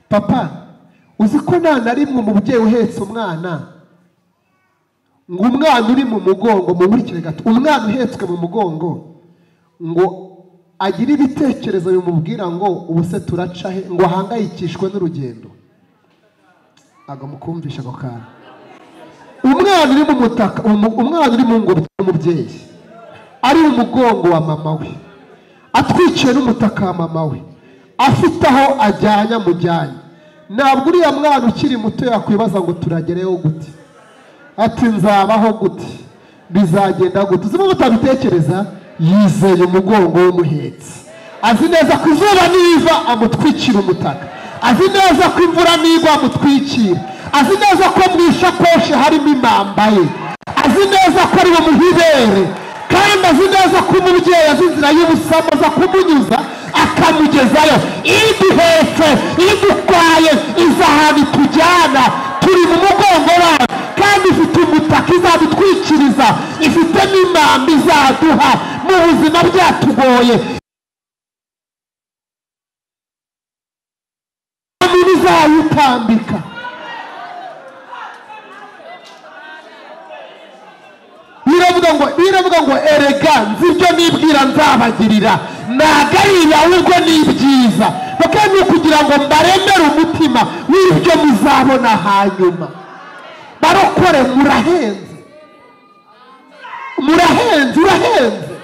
S1: Papa, uzi ko nta na rimwe umubyeyi uhetse umwana ngo umwana uri mu mugongo, mumurikire gato, umwana uhetswe mu mugongo ngo agire ibitekerezo bimubwira ngo ubu se turaca he, ngo ahangayikishwe n'urugendo. Ntabwo mukumvisha ako kantu. Umwana uri mu mutaka, umwana uri mu ngobyi y'umubyeyi, ari mu mugongo wa mama we, atwikiye n'umutaka wa mama we, afite aho ajyanye amujyanye. Ntabwo uriya mwana ukiri muto yakwibaza ngo turagereyo gute, ati nzabaho gute, bizagenda gute. Uzimo mutabitekereza, yizeye umugongo w'umuhetsi, azi neza ko izuba niva amutwikira umutaka, azi neza ko imvura nigwa amutwikira, azi neza ko mu ishakoshi harimo impamba ye, azi neza ko ari bumuhibere, kandi azi neza ko umubyeyi azi inzira y'ubusamo aza kumunyuza akamugezayo. Iduhetse, idutwaye, izi ahantu tujyana, turi mu mugongo wayo, kandi ifite umutaka izadutwikiriza, ifite n'impamba izaduha mu buzima byatugoye. Umuntu uzayitambika. Biravuga ngo erega nzi ibyo nibwira nzabagirira, ntabwo ari ahubwo ni ibyiza, bakaba ni ukugira ngo mbaremere umutima w'ibyo muzabona hanyuma. Baroko
S2: abarokore murahenze, murahenze, urahenze.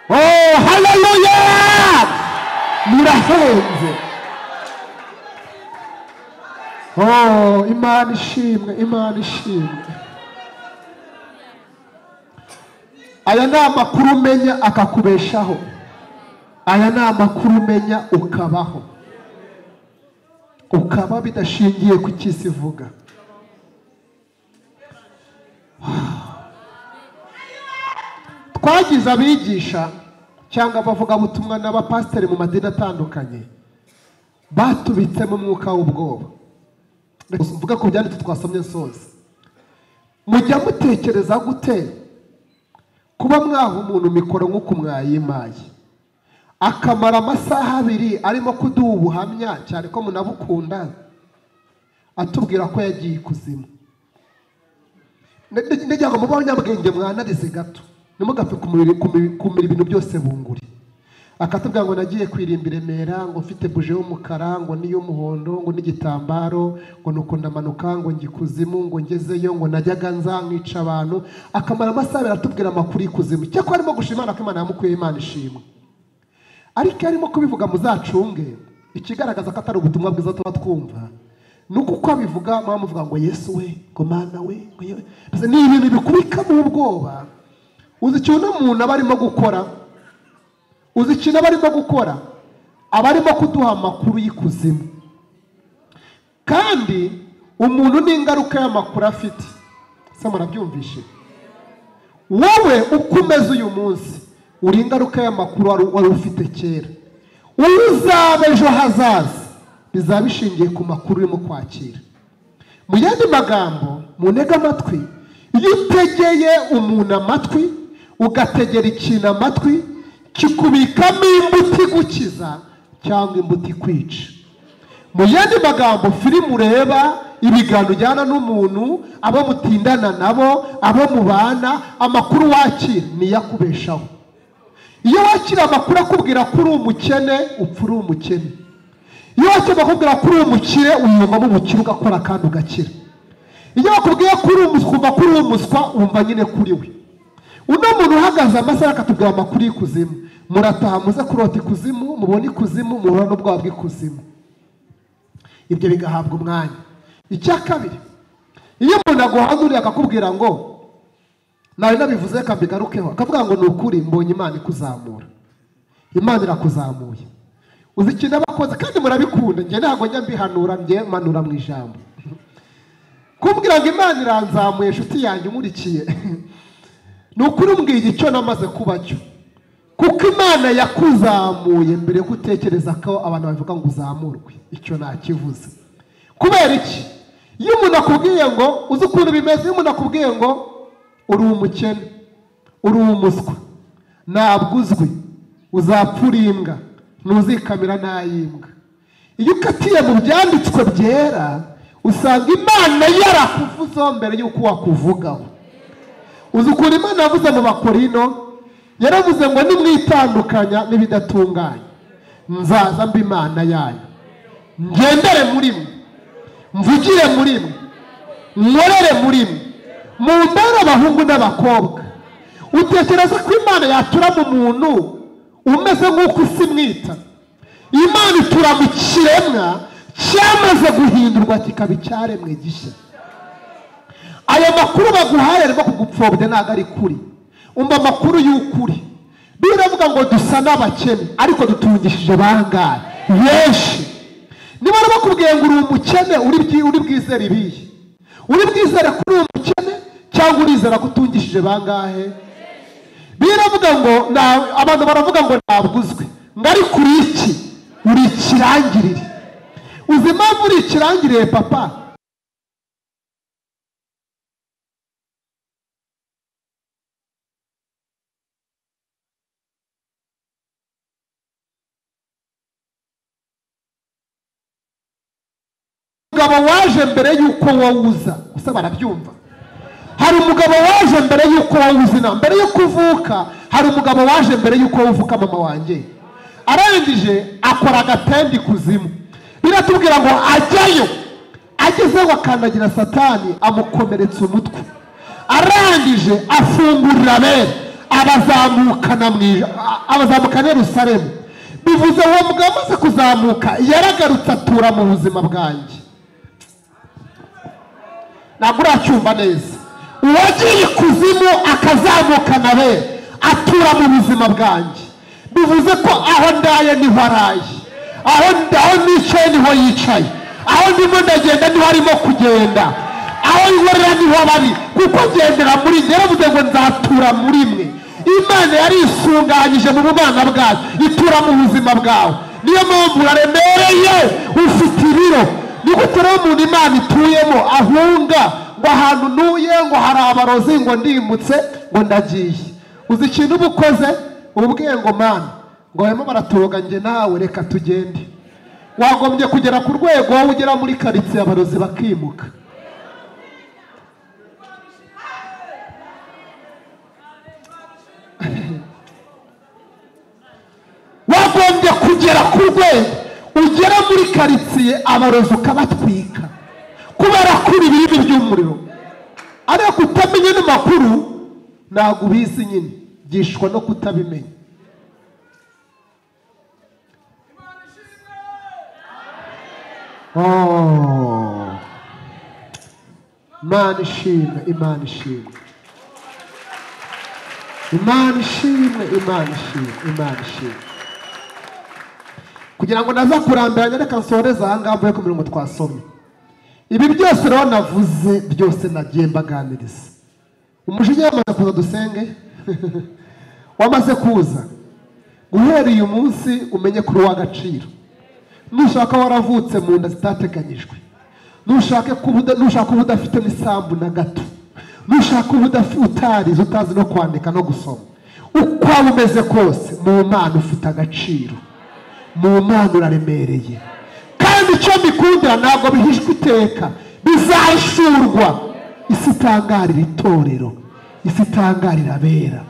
S2: Oh, haleluya, murahenze. Oh, Imana ishimwe, Imana ishimwe. Aya ni amakuru umenya akakubeshaho. Aya ni amakuru umenya ukabaho, ukaba bidashingiye ku cy'isi ivuga. Twagize abigisha cyangwa abavugabutumwa n'abapasiteri mu madini atandukanye batubitsemo umwuka w'ubwoba. Mvuga ku byanditswe twasomye nsoza. Mujya mutekereza gute kuba mwaha umuntu mikoro nk'uko mwayimaye akamara amasaha 2 arimo kuduha ubuhamya, cyane ko munabukunda, atubwira ko yagiye ikuzimu? Ndajya ngo muba abanyabwenge mwanarize gato, nimugapfe kumira ibintu byose bunguri. Akatubwira ngo nagiye kwirimba i Remera, ngo mfite buje y'umukara, ngo n'iy'umuhondo, ngo n'igitambaro, ngo nuko ndamanuka, ngo njye ikuzimu, ngo ngezeyo, ngo najyaga nkica abantu. Akamara amasaha 2 atubwira amakuru y'ikuzimu. Cyakora arimo gushimana ko Imana yamukuye, Imana ishimwe. Ariko arimo kubivuga muzacunge, ikigaragaza ko atari ubutumwa bwiza tuba twumva nuko uko abivuga muvuga ngo Yesu we, ngo Mana we, ni ibintu bikubika mu bwoba. Uzi ikintu umuntu aba arimo gukora? Uzi ikintu aba arimo gukora? Aba arimo kuduha amakuru y'ikuzimu. Kandi umuntu n'ingaruka y'amakuru afite. Se murabyumvishe? Wowe uko umeze uyu munsi uri ingaruka y'amakuru wari ufite kera. Uzaba ejo hazaza bizaba bishingiye ku makuru urimo kwakira. Mu yandi magambo, munega amatwi. Iyo utegeye umuntu amatwi, ugategera ikintu amatwi, kikubikamo imbuto igukiza cyangwa imbuto ikwica. Mu yandi magambo, filime ureba, ibiganiro ujyana n'umuntu, abo mutindana nabo, abo mubana, amakuru wakira niyo akubeshaho. Iyo wakira amakuru akubwira ko uri umukene, upfa uri umukene. Iyo wakira akubwira ko uri umukire, uyumvamo umukire ugakora kandi ugakira. Iyo bakubwiye ko uri umuswa, ko uri umuswa, wumva nyine kuri we. Uno muntu uhagaze amasaha akatubwira amakuru y'ikuzimu, murataha muze kurota ikuzimu, mubone ikuzimu, muhura n'ubwoba bw'ikuzimu. Ibyo bigahabwa umwanya. Icya kabiri, iyo umuntu aguhanuriye akakubwira ngo nawe nabivuze reka mbigarukeho, akavuga ngo ni ukuri mbonye Imana ikuzamura. Imana irakuzamuye. Uzi ikintu abakoze kandi murabikunda, njye ntabwo njya mbihanura, njye manura mu ijambo. Kumbwira ngo Imana iranzamuye, inshuti yanjye umurikiye, ni ukuri umbwiye icyo namaze kuba cyo. Kuko Imana yakuzamuye mbere yo gutekereza ko abantu bavuga ngo uzamurwe. Icyo nakivuze. Kubera iki? Iyo umuntu akubwiye ngo, uzi ukuntu bimeze, iyo umuntu akubwiye ngo uri umukene, uri umuswa, ntabwo uzwi, uzapfa uri imbwa, ntuzikamira n'ay'imbwa. Iyo ukatiye mu byanditswe byera, usanga Imana yarakuvuzeho mbere y'uko wakuvugaho. Uzi ukuntu Imana yavuze mu Bakorino, yaravuze ngo nimwitandukanya n'ibidatunganye, nzaza mba Imana yanyu, ngendere muri mwe, mvugire muri mwe, nkorere muri mwe, mumbere abahungu n'abakobwa. Utekereza ko Imana yatura mu muntu umeze nk'uko isi mwita? Imana itura mu kiremwa cyamaze guhindurwa kikaba icyaremwe gishya. Aya makuru baguhaye arimo kugupfobya ntabwo ari kuri. Umva amakuru y'ukuri. Biravuga ngo dusa n'abakene ariko dutungishije bangahe? Benshi. Niba bakubwiye ngo uri umukene, uri bwizere ibihe? Uri bwizere ko uri umukene cyangwa urizera ko utungishije bangahe? Biravuga ngo abantu baravuga ngo ntabwo uzwi, ngo ari kuri iki? Uri ikirangirire. Uzi impamvu uri ikirangirire papa? Umugabo waje mbere y'uko wawuza, gusa barabyumva. Hari umugabo waje mbere y'uko wawuzina, mbere y'uko uvuka. Hari umugabo waje mbere y'uko wuvuka mama wanjye. arangije akora agatendi kuzimu. Biratubwira ngo ajyayo, agezeho akandagira Satani amukomeretsa umutwe. Arangije afungurira abera, abazamukana Yerusalemu. Bivuze uwo mugabo amaze kuzamuka yaragarutse atura mu buzima bwanjye. Ntabwo uracyumva neza. Uwagiye kuzimu akazamukana abera atura mu buzima bwanjye. Bivuze ko aho ndaye niho araye, aho nicaye niho yicaye, aho ndimo ndagenda niho arimo kugenda, aho nkorera niho bari, kuko ngendera muri njye. Yaravuze ngo nzatura muri mwe. Imana yari isunganyije mu bumana bwayo, itura mu buzima bwawe. Niyo mpamvu uraremereye, ufite ibiro. Ni gute rero umuntu Imana ituyemo ahunga ngo ahantu ntuye ngo hari abarozi ngo ndimutse ngo ndagiye? Uzi ikintu uba ukoze? Ububwiye ngo Mana ngo barimo baraturoga njye nawe reka tugende. Wagombye kugera ku rwego wowe ugera muri karitsiye abarozi bakimuka. Wagombye kugera ku rwego ugera muri karitsiye abarozi ukabatwika kubera kuri ibibi by'umuriro. Ariko kutamenya n'amakuru ntabwo ubizi nyine, byishwa no kutabimenya. Imana ishimwe, Imana ishimwe, Imana ishimwe, Imana ishimwe, Imana ishimwe. Kugira ngo naza kurambiranya reka nsoreze aha ngaha mvuye ku mirongo twasomye. Ibi byose rero navuze byose nagiye mbaganiriza. Umujinya wamaze kuza dusenge wamaze kuza. Guhera uyu munsi umenye kuri w'agaciro. Nushaka waravutse mu nda zitateganyijwe, nushaka kuba udafite n'isambu na gato, nushaka kuba utarize utazi no kwandika no gusoma, uko waba umeze kose mu Mana ufite agaciro, mu Mana uraremereye. Kandi icyo mbikundira ntabwo bihishwe iteka, bizahishurwa. Isi itangarira itorero, isi itangarira abera.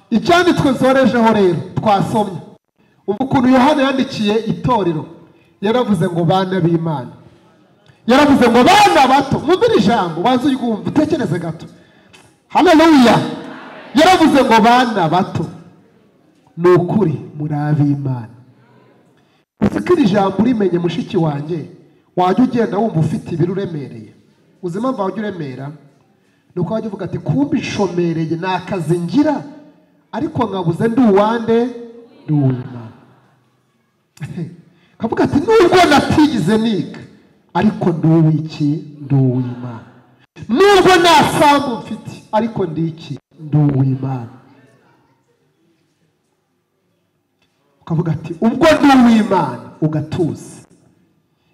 S2: Icyanditswe nsorejeho rero twasomye, umva ukuntu Yohana yandikiye itorero. Yaravuze ngo bana b'Imana, yaravuze ngo bana bato. Mwumvire ijambo bazi uryumva utekereze gato. Haleluya. Yaravuze ngo bana bato, ni ukuri muri ab'Imana. Uzi iri jambo urimenye mushiki wanjye, wajya ugenda wumva ufite ibiro uremereye. Uzi impamvu wajya uremera? Ni uko wajya uvuga ati kumbe inshomereye ni akazi ngira, ariko nkabuze ndi uwande, ndi uw'Imana. Kavuga ati nubwo natigize niga, ariko ndi uw'iki? Ndi uw'Imana. Nubwo nta sambu mfite, ariko ndi iki? Ndi uw'Imana. Ukavuga ati ubwo ndi uw'Imana ugatuza.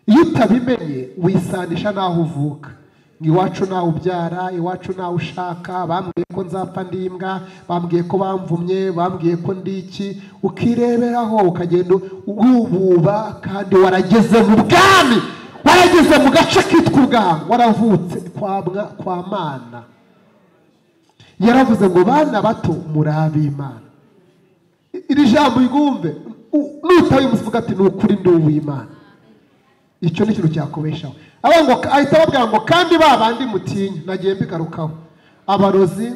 S2: Iyo utabimenye wisanisha naho uvuka. Iwacu nawe ubyara, iwacu nawe ushaka, bambwiye ko nzapfa ndi imbwa, bambwiye ko bamvumye, bambwiye ko ndi iki. Ukireberaho ukagenda ububa, kandi warageze mu bwami, warageze mu gace kitwa ubwami, waravutse kwa Mana. Yaravuze ngo bana bato muri ab'Imana. Iri jambo yigumve, nutabimuvuga ati ni ukuri ndi uw'Imana. Icyo ni ikintu cyakubeshaho. Ahita babwira ngo kandi babandi mutinya. Nagiye mbigarukaho: abarozi,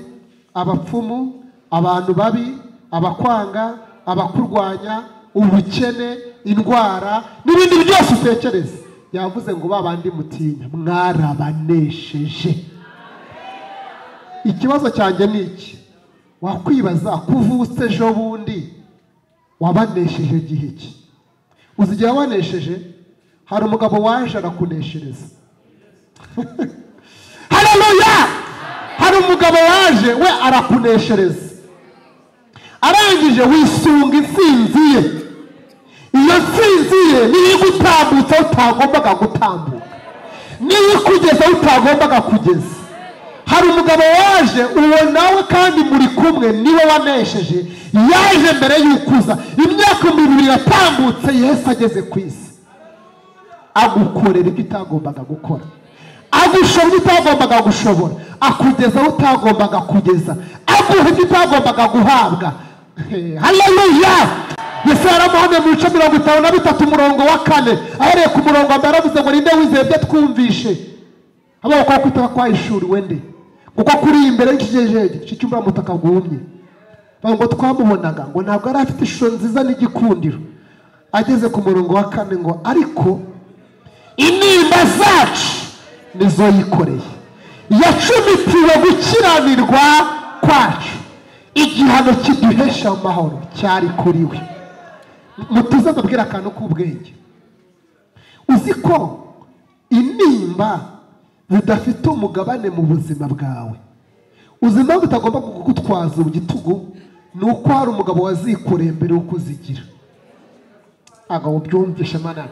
S2: abapfumu, abantu babi, abakwanga, abakurwanya, ubukene, indwara n'ibindi byose utekereza. Yavuze ngo babandi mutinya mwarabanesheje. Ikibazo cyanjye ni iki? Wakwibaza kuvutse ejo bundi wabanesheje gihe ki? Uzi igihe wabanesheje? Hari umugabo waje arakuneshereza. Haleluya. Hari umugabo waje we arakuneshereza, arangije wisunga intsinzi ye. Iyo ntsinzi ye niyo igutambutsa utagombaga gutambuka, niyo ikugeza utagombaga kugeza. Hari umugabo waje uwo nawe kandi muri kumwe niwe wanesheje, yaje mbere y'ukuza. Imyaka 2 yatambutse Yesu ageze ku isi, agukorera ibyo utagombaga gukora, agushobora utagombaga gushobora, akugeza aho utagombaga kugeza, aguha ibyo utagombaga guhabwa. Haleluya! Yesu yaramuhamye mu bice 53 umurongo wa 4, ahereye ku murongo wa mbere aravuze ngo ninde wizeye ibyo twumvishe, abo ko kwitaba kwahishuriwe nde, kuko kuri imbere y'ikijejeje cy'icyumba mutaka bwumye, ngo twamubonaga ngo ntabwo ari afite ishusho nziza n'igikundiro. Ageze ku murongo wa 4 ngo ariko intimba zacu nizo yikoreye, yacumitiwe gukiranirwa kwacu, igihano kiduhesha amahoro cyari kuri we. Mutuze ndabwira akantu k'ubwenge. Uzi ko intimba zidafite umugabane mu buzima bwawe, uzima butagomba kugutwaza igitugu, nuko hari umugabo wazikoreye mbere yo kuzigira. Agabo byumvishe mana.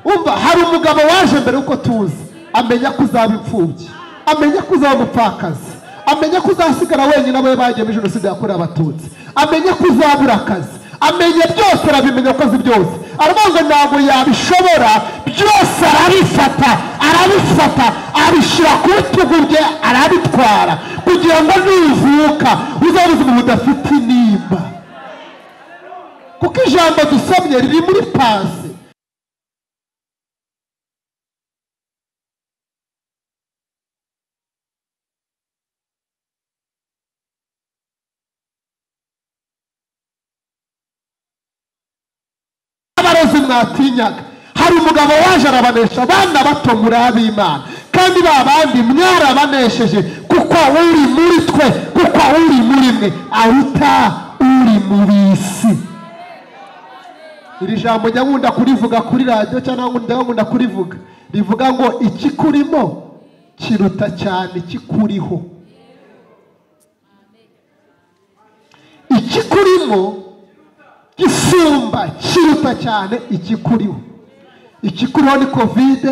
S2: Umva, hari umugabo waje mbere uko tuzi, amenya kuzaba imfubyi, amenya kuzaba umupfakazi, amenya kuzasigara wenyine abo bagiye muri jenoside yakorewe abatutsi, amenya kuzabura akazi, amenya byose, arabimenya ko azi byose. Aravuga ntabwo yabishobora byose, arabifata abishyira ku bitugu bye, arabitwara kugira ngo nuvuka uzabe ubuzima budafite intimba. Kuko ijambo dusomye riri muri pasi. Abarozi mwatinyaga, hari umugabo waje arabanesha abana bato muri ab'Imana, kandi babandi mwarabanesheje, kuko uri muri twe, kuko uri muri mwe aruta uri mu bisi. Iri jambo nyakunda kurivuga kuri radio cyangwa ndakunda kurivuga, rivuga ngo ikikurimo kiruta cyane ikikuriho. Ikikurimo gisumba kiruta cyane ikikuriho. Ikikuriho ni covid,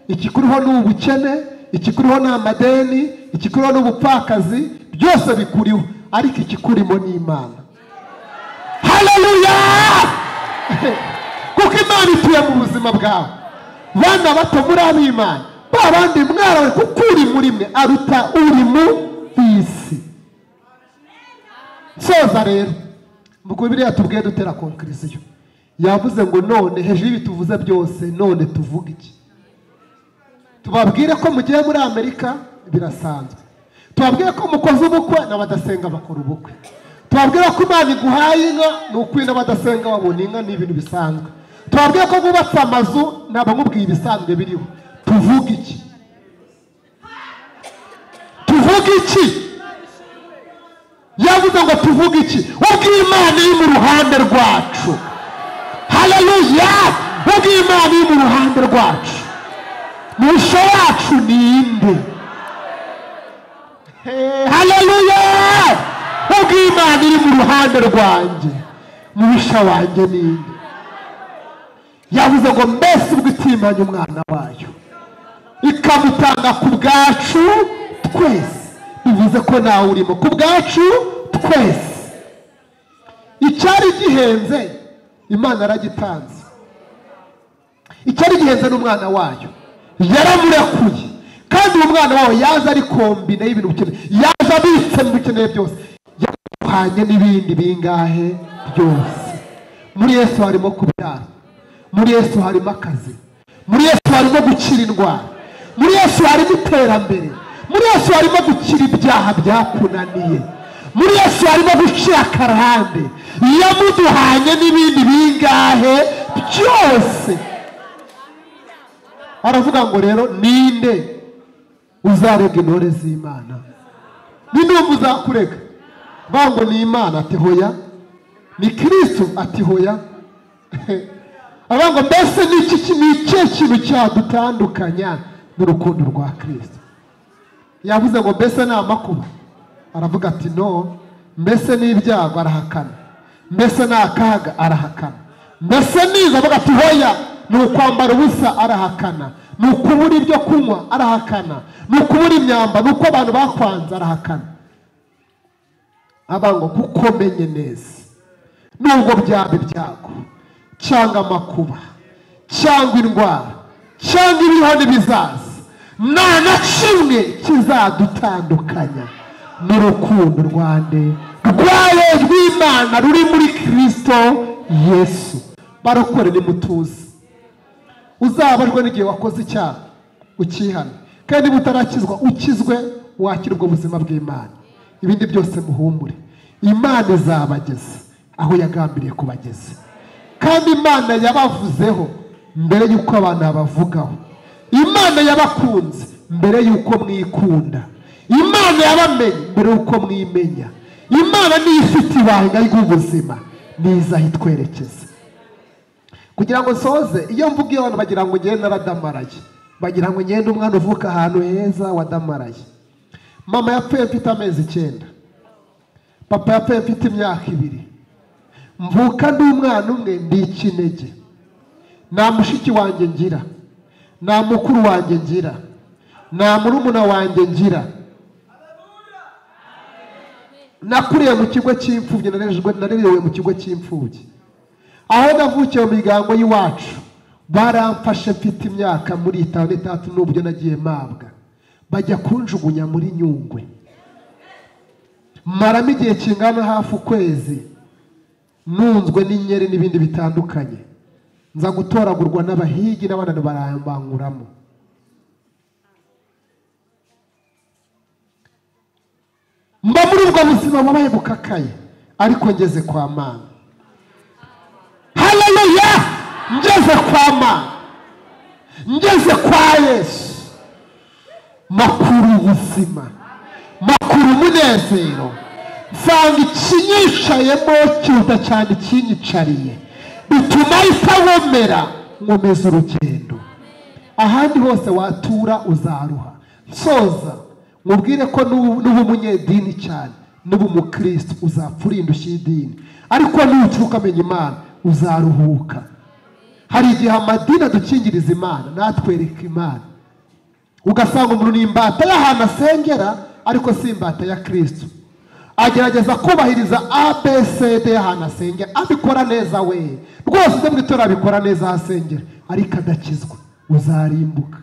S2: ikikuriho ni ubukene, ikikuriho ni amadeni, ikikuriho ni ubupfakazi, byose bikuriho, ariko ikikurimo ni Imana. Haleluya! Kuko Imana ituye mu buzima bwawe. Bana bato muri ab'Imana, babandi mwarawe, kuko uri muri mwe aruta uri mu isi. Soza rero, muko Bibiliya tubwiye dutera conclusion. Yavuze ngo none hejuru y'ibi tuvuze byose, none tuvuga iki? Tubabwire ko mugiye muri Amerika birasanzwe. Tubabwire ko mukoze ubukwe n'abadasenga bakora ubukwe. Tubabwire ko Imana iguhaye inka n'ukwina abadasenga babona inka, ni ibintu bisanzwe. Tubabwire ko bubatse amazu n'abamubwiye ibisanzwe biriho. Tuvuga iki? Tuvuga iki? Yavuze ngo tuvuga iki? Ubwo Imana iri mu ruhande rwacu. Haleluya! Ubwo Imana iri mu ruhande rwacu, musho wacu ninde? Haleluya! Ubwo Imana iri mu ruhande rwanjye, musho wanjye ninde? Yavuze ngo mbese ubwo itimanye umwana wayo ikamutanga ku bwacu twese, bivuze ko nawe urimo ku bwacu twese. Icyari gihenze Imana aragitanze. Icyari gihenze n'umwana wayo yaramurekuye, kandi umwana wawe yaje ari kombine y'ibintu bikene, yaje abitse mu bikeneye byose, yamuhanye n'ibindi bingahe byose. Muri Yesu harimo kubyara, muri Yesu harimo akazi, muri Yesu harimo gukira indwara, muri Yesu harimo iterambere, muri Yesu harimo gukira ibyaha byakunaniye, muri Yesu harimo gucira akarande, yamuduhanye n'ibindi bingahe byose. Aravuga ngo rero ninde uzarega intore z'Imana? Ninde uzakurega? Bango ni Imana ati hoya, ni Kristo ati hoya. Abango mbese ni ikihe kintu cyadutandukanya n'urukundo rwa Kristo? Yavuze ngo mbese ni amakuba? Aravuga ati no. Mbese ni ibyago? Arahakana. Mbese ni akaga? Arahakana. Mbese niza? Avuga ati hoya. Ni ukwambara ubusa? Arahakana. Ni ukubura ibyo kunywa? Arahakana. Ni ukubura imyamba? Ni uko abantu bakwanze? Arahakana. Abango kuko menye neza, nubwo byaba ibyago cyangwa amakuba cyangwa indwara cyangwa ibiho n'ibizaza, nta na kimwe kizadutandukanya n'urukundo rw'Imana ruri muri Kristo Yesu. Barokore nimutuze, uzabajwe n'igihe wakoze icyaha ukihana, kandi niba utarakizwa ukizwe wakira ubwo buzima bw'Imana. Ibindi byose muhumure, Imana izabageza aho yagambiriye kubageza. Kandi Imana yabavuzeho mbere y'uko abantu babavugaho. Imana yabakunze mbere y'uko mwikunda. Imana yabamenye mbere y'uko mwimenya. Imana niyo ifite ibanga ry'ubuzima, niza hitwerekeza. Kugira ngo nsoze, iyo mvuga abantu bagira ngo ngende naradamaraye, bagira ngo ngende umwana uvuka ahantu heza wadamaraye. Mama yapfuye mfite amezi 9, papa yapfuye mfite imyaka 2, mvuka ndi umwana umwe, ndi ikinege. Nta mushiki wanjye ngira, nta mukuru wanjye ngira, nta murumuna wanjye ngira. Nakuriye mu kigo cy'imfubyi, narerewe mu kigo cy'imfubyi. Aho navukiye mu miryango y'iwacu baramfashe mfite imyaka muri 5 n'ubwo nagiye mabwa, bajya kunjugunya muri Nyungwe. Maramo igihe kingana hafi ukwezi nunzwe n'inyeri n'ibindi bitandukanye, nza gutoragurwa n'abahigi n'abana barambankuramo. Mba muri ubwo buzima bubaye bukakaye, ariko ngeze kwa Mana. Haleluya! Ngeze kwa Mana, ngeze kwa Yesu, makuru ubuzima, makuru umunezero. Nsanga ikinyicayemo kiruta cyane ikinyicariye, bituma itawomera nkomeza urugendo. Ahandi hose watura uzaruha. Soza mubwire ko n'ubu umunyedini cyane, n'ubu umukristo uzapfa urindushya idini, ariko nuca ukamenya Imana uzaruhuka. Hari igihe amadini adukingiriza Imana, natwereka Imana. Ugasanga umuntu ni imbata y'ahantu asengera, ariko si imbata ya Kristo. Agerageza kubahiriza ABCD y'ahantu asengera, abikora neza we rwose, ujye mu itorero abikora neza aho asengera, ariko adakizwa uzarimbuka.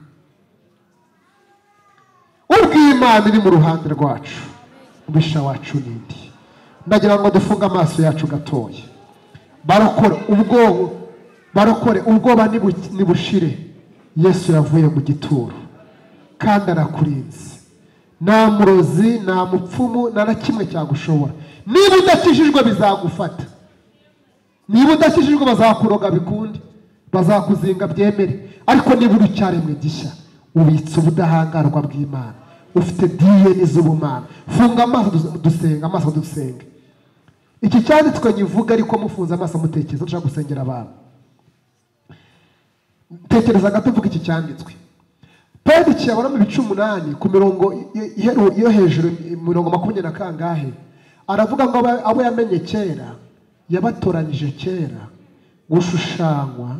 S2: Ubw'Imana iri mu ruhande rwacu, ubisha wacu nindi. Ndagira ngo dufunge amaso yacu gatoya. Barokore ubwoba nibushire. Yesu yavuye mu gituro kandi arakurinze. Nta murozi, nta mupfumu, nta na kimwe cyagushobora. Niba udakijijwe bizagufata, niba udakijijwe bazakuroga bikundi, bazakuzinga byemere. Ariko niba uri cyaremwe gishya, ubitse ubudahangarwa bw'Imana, ufite DNA z'ubumana. Funga amaso dusenge. Iki cyanditswe nyivuga, ariko mufunze amaso mutekereza nshaka gusengera abantu. Tekereza gato vuga iki cyanditswe. Pedro cyabara mu bice 8 ku mirongo yo hejuru, mirongo 20 na kangahe, aravuga ngo abo yamenye kera yabatoranyije kera gushushanywa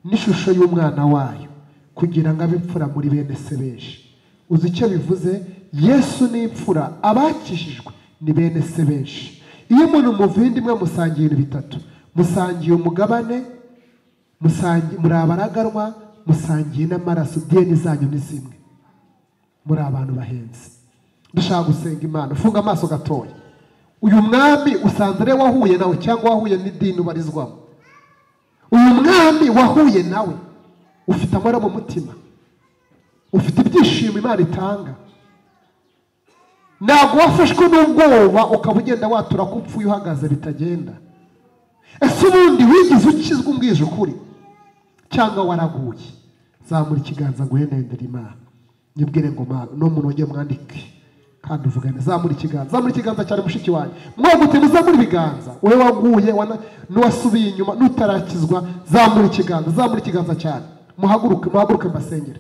S2: n'ishusho y'umwana wayo, kugira ngo abipfura muri bene se benshi. Uzi icyo bivuze? Yesu ni imfura, abakishijwe ni bene se benshi. Iyo umuntu muvindimwe musangiye ibintu 3, musangiye umugabane, muri abaraganwa, musangiye n'amaraso, DNA zanyu ni zimwe, muri abantu bahenze. Ndashaka gusenga Imana. Funga amaso gatoya. Uyu mwami usanze re wahuye nawe, cyangwa wahuye n'idini ubarizwamo. Uyu mwami wahuye nawe, ufite amara mu mutima, ufite ibyishimo Imana itanga. Ntabwo wafashwe n'ubwoba ukaba ugenda watura ko upfuye uhagaze bitagenda. Ese ubundi wigize ukizwa umbwije ukuri, cyangwa waraguye? Zamura ikiganza ngo uhenendere Imana, nyibwire ngo Mana, no muntu wongeye mwandike kandi uvugane. Zamura ikiganza cyane mushiki wanjye, mwagutema zamura ibiganza. Wowe waguye n'uwasubiye inyuma n'utarakizwa, zamura ikiganza cyane. Muhaguruke mbasengere.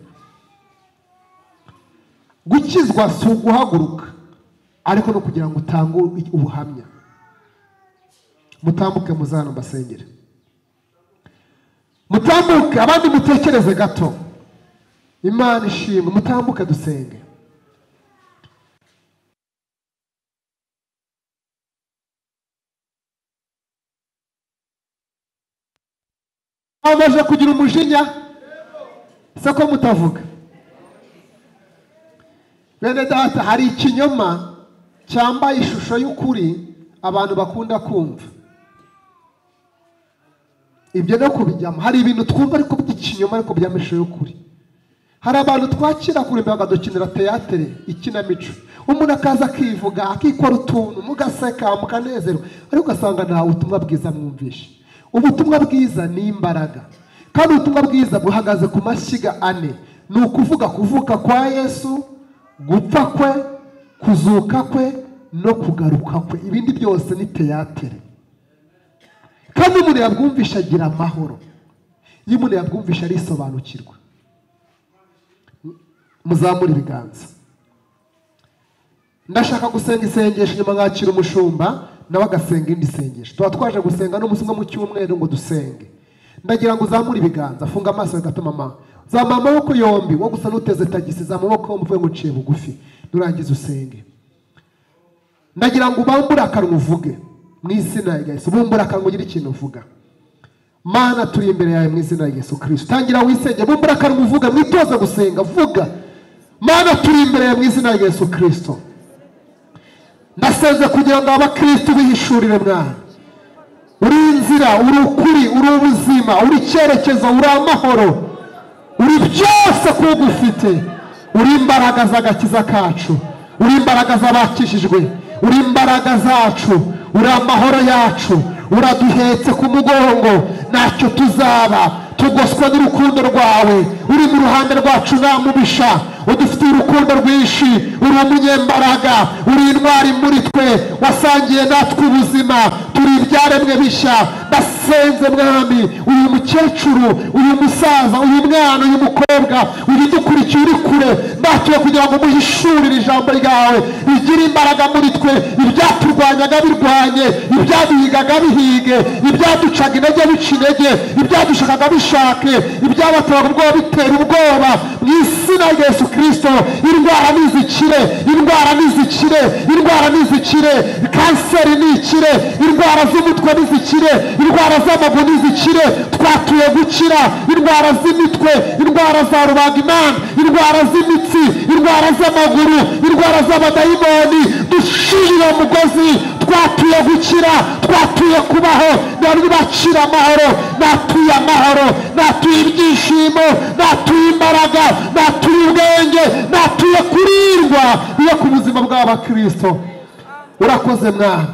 S2: Gukizwa si uguhaguruka, ariko no kugira ngo utange ubuhamya. Mutambuke muzana mbasengere. Mutambuke abandi mutekereze gato. Imana ishimwe, mutambuke dusenge. Amaze kugira umujinya, se ko mutavuga.
S1: bene data, hari ikinyoma cyambaye ishusho y'ukuri abantu bakunda kumva. Ibyo no kubijyamo, hari ibintu twumva ariko by'ikinyoma ariko by'amashusho y'ukuri. Hari abantu twakira kuri mbere bagadukinira teyatere, ikinamico, umuntu akaza akivuga akikora utuntu mugaseka mukanezerwa, ariko ugasanga nta ubutumwa bwiza mwumvishe. Ubutumwa bwiza ni imbaraga, kandi ubutumwa bwiza buhagaze ku mashyiga ane. Ni ukuvuga kuvuka kwa Yesu, gupfa kwe, kuzuka kwe no kugaruka kwe. Ibindi byose ni teyatere. Kandi umuntu yabwumvisha agira amahoro, iyo umuntu yabwumvisha arisobanukirwa. Muzamure ibiganza. Ndashaka gusenga isengesho, nyuma ngakira umushumba nawe agasenga indi sengesho. Tuba twaje gusenga n'umunsi umwe mu cyumweru ngo dusenge. Ndagira ngo uzamure ibiganza, funga amaso gato mama. Zamura amaboko yombi, wo gusa n'uteze tagisi, zamura amaboko yombi uvuye ngo uciye bugufi. Nurangiza usenge. Ndagira ngo ubambure akanwa uvuge mu izina rya Yesu. Bumbura akanwa ugire ikintu uvuga. Mana, turi imbere yawe mu izina rya Yesu Kristo. Tangira wisenge, bumbura akanwa uvuge, mwitoze gusenga, vuga. Mana, turi imbere yawe mu izina rya Yesu Kristo. Ndasenze kugira ngo abakristo bihishurire mwana. Uri inzira, uri ukuri, uri ubuzima, uri icyerekezo, uri amahoro, uri byose kuko ufite. Uri imbaraga z'agakiza kacu, uri imbaraga z'abakishijwe, uri imbaraga zacu, uri amahoro yacu. Uraduhetse ku mugongo, ntacyo tuzaba, tugoswe n'urukundo rwawe. Uri mu ruhande rwacu nta mubisha, udufitiye urukundo rwinshi. Uri umunyembaraga, uri intwari muri twe, wasangiye natwe ubuzima, turi ibyaremwe bishya. Ndasenze mwami, uyu mukecuru, uyu musaza, uyu mwana, uyu mukobwa, uyu dukurikiye uri kure, mbatuye kugira ngo muhishurire ijambo ryawe rigire imbaraga muri twe. Ibyaturwanyaga birwanye, ibyaduhigaga bihige, ibyaducaga intege bica intege, ibyadushakaga bishake, ibyabateraga ubwoba bitera ubwoba. Mu izina rya Yesu Kristo, indwara nizikire, indwara nizikire, indwara nizikire. Kanseri nikire, indwara z'umutwe nizikire, indwara z'amaguru nizikire. Twatuye gukira indwara z'imitwe, indwara za rubagimpande, indwara z'imitsi, indwara z'amaguru, indwara z'abadayimoni. Dushirire umugozi, twatuye gukira, twatuye kubaho. Nari bakira amahoro, natuye amahoro, natuye ibyishimo, natuye imbaraga, natuye ubwenge, natuye kurirwa iyo ku buzima bw'abakristo. Urakoze mwana,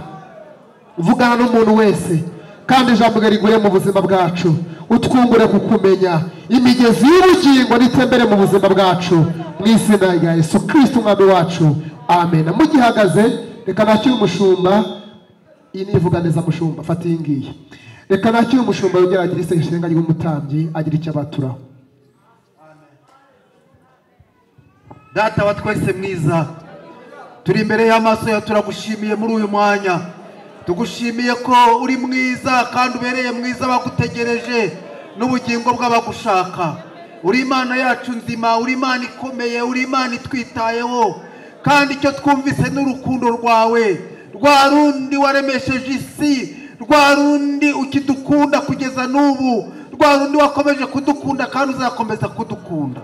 S1: uvugana n'umuntu wese, kandi ijambo riguye mu buzima bwacu. Utwungure kukumenya, imigezi y'ubugingo nitembere mu buzima bwacu, mu izina rya Yesu Kristo umwami wacu, amen. Mugihagaze, reka nakire umushumba. Iyi nivuga neza mushumba, fata iyi ngiyi. Reka nakire umushumba yongera agira isengesho ry'umutambyi, agira icyo abaturaho.
S3: Data wa twese mwiza, turi imbere y'amaso yawe, turagushimiye muri uyu mwanya. Tugushimiye ko uri mwiza kandi ubereye mwiza, bagutegereje n'ubugingo bw'abagushaka. Uri Imana yacu nzima, uri Imana ikomeye, uri Imana itwitayeho. Kandi icyo twumvise n'urukundo rwawe, rwa rundi waremesheje isi, rwa rundi ukidukunda kugeza n'ubu, rwa rundi wakomeje kudukunda kandi uzakomeza kudukunda.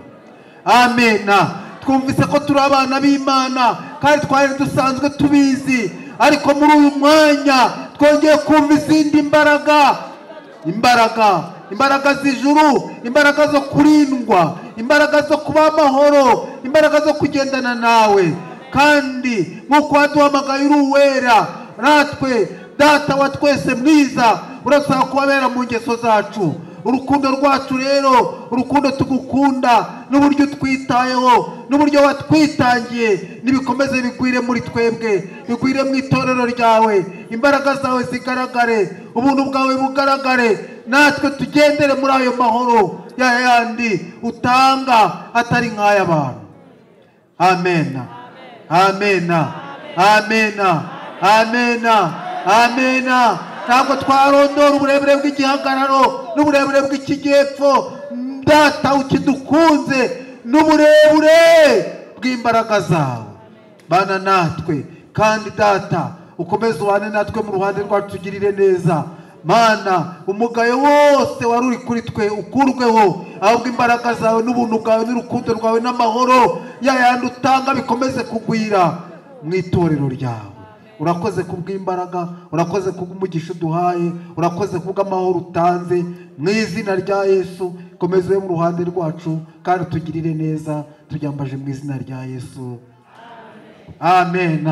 S3: Amena. Twumvise ko turi abana b'Imana kandi twari dusanzwe tubizi, ariko muri uyu mwanya twongeye kumva izindi mbaraga. Imbaraga z'ijuru, imbaraga zo kurindwa, imbaraga zo kuba amahoro, imbaraga zo kugendana nawe. Kandi nk'uko waduhamagaye uri uwera, natwe Data wa twese mwiza, urasaba kubabera mu ngeso zacu. Urukundo rwacu rero, urukundo tugukunda, n'uburyo twitayeho, n'uburyo watwitangiye, nibikomeze bigwire muri twebwe, bigwire mu itorero ryawe. Imbaraga zawe zigaragare, ubuntu bwawe bugaragare, natwe tugendere muri ayo mahoro ya yandi utanga, atari nk'ay'abantu. Amen. Amen. Amen. Amen. Amen. Ntabwo twarondora uburebure bw'igihagararo n'uburebure bw'ikijyepfo. Data ukidukunze n'uburebure bw'imbaraga zawe, bana natwe. Kandi Data ukomeze ubane natwe mu ruhande rwacu, tugirire neza. Mana umugayo wose wari uri kuri twe ukurweho, ahubwo imbaraga zawe n'ubuntu bwawe n'urukundo rwawe n'amahoro yayandi utanga bikomeze kugwira mu itorero ryawe. Urakoze kubw'imbaraga, urakoze kubw'umugisha uduhaye, urakoze kubw'amahoro utanze. Mu izina rya Yesu komeze mu ruhande rwacu kandi tugirire neza, tubyambaje mu izina rya Yesu, amen.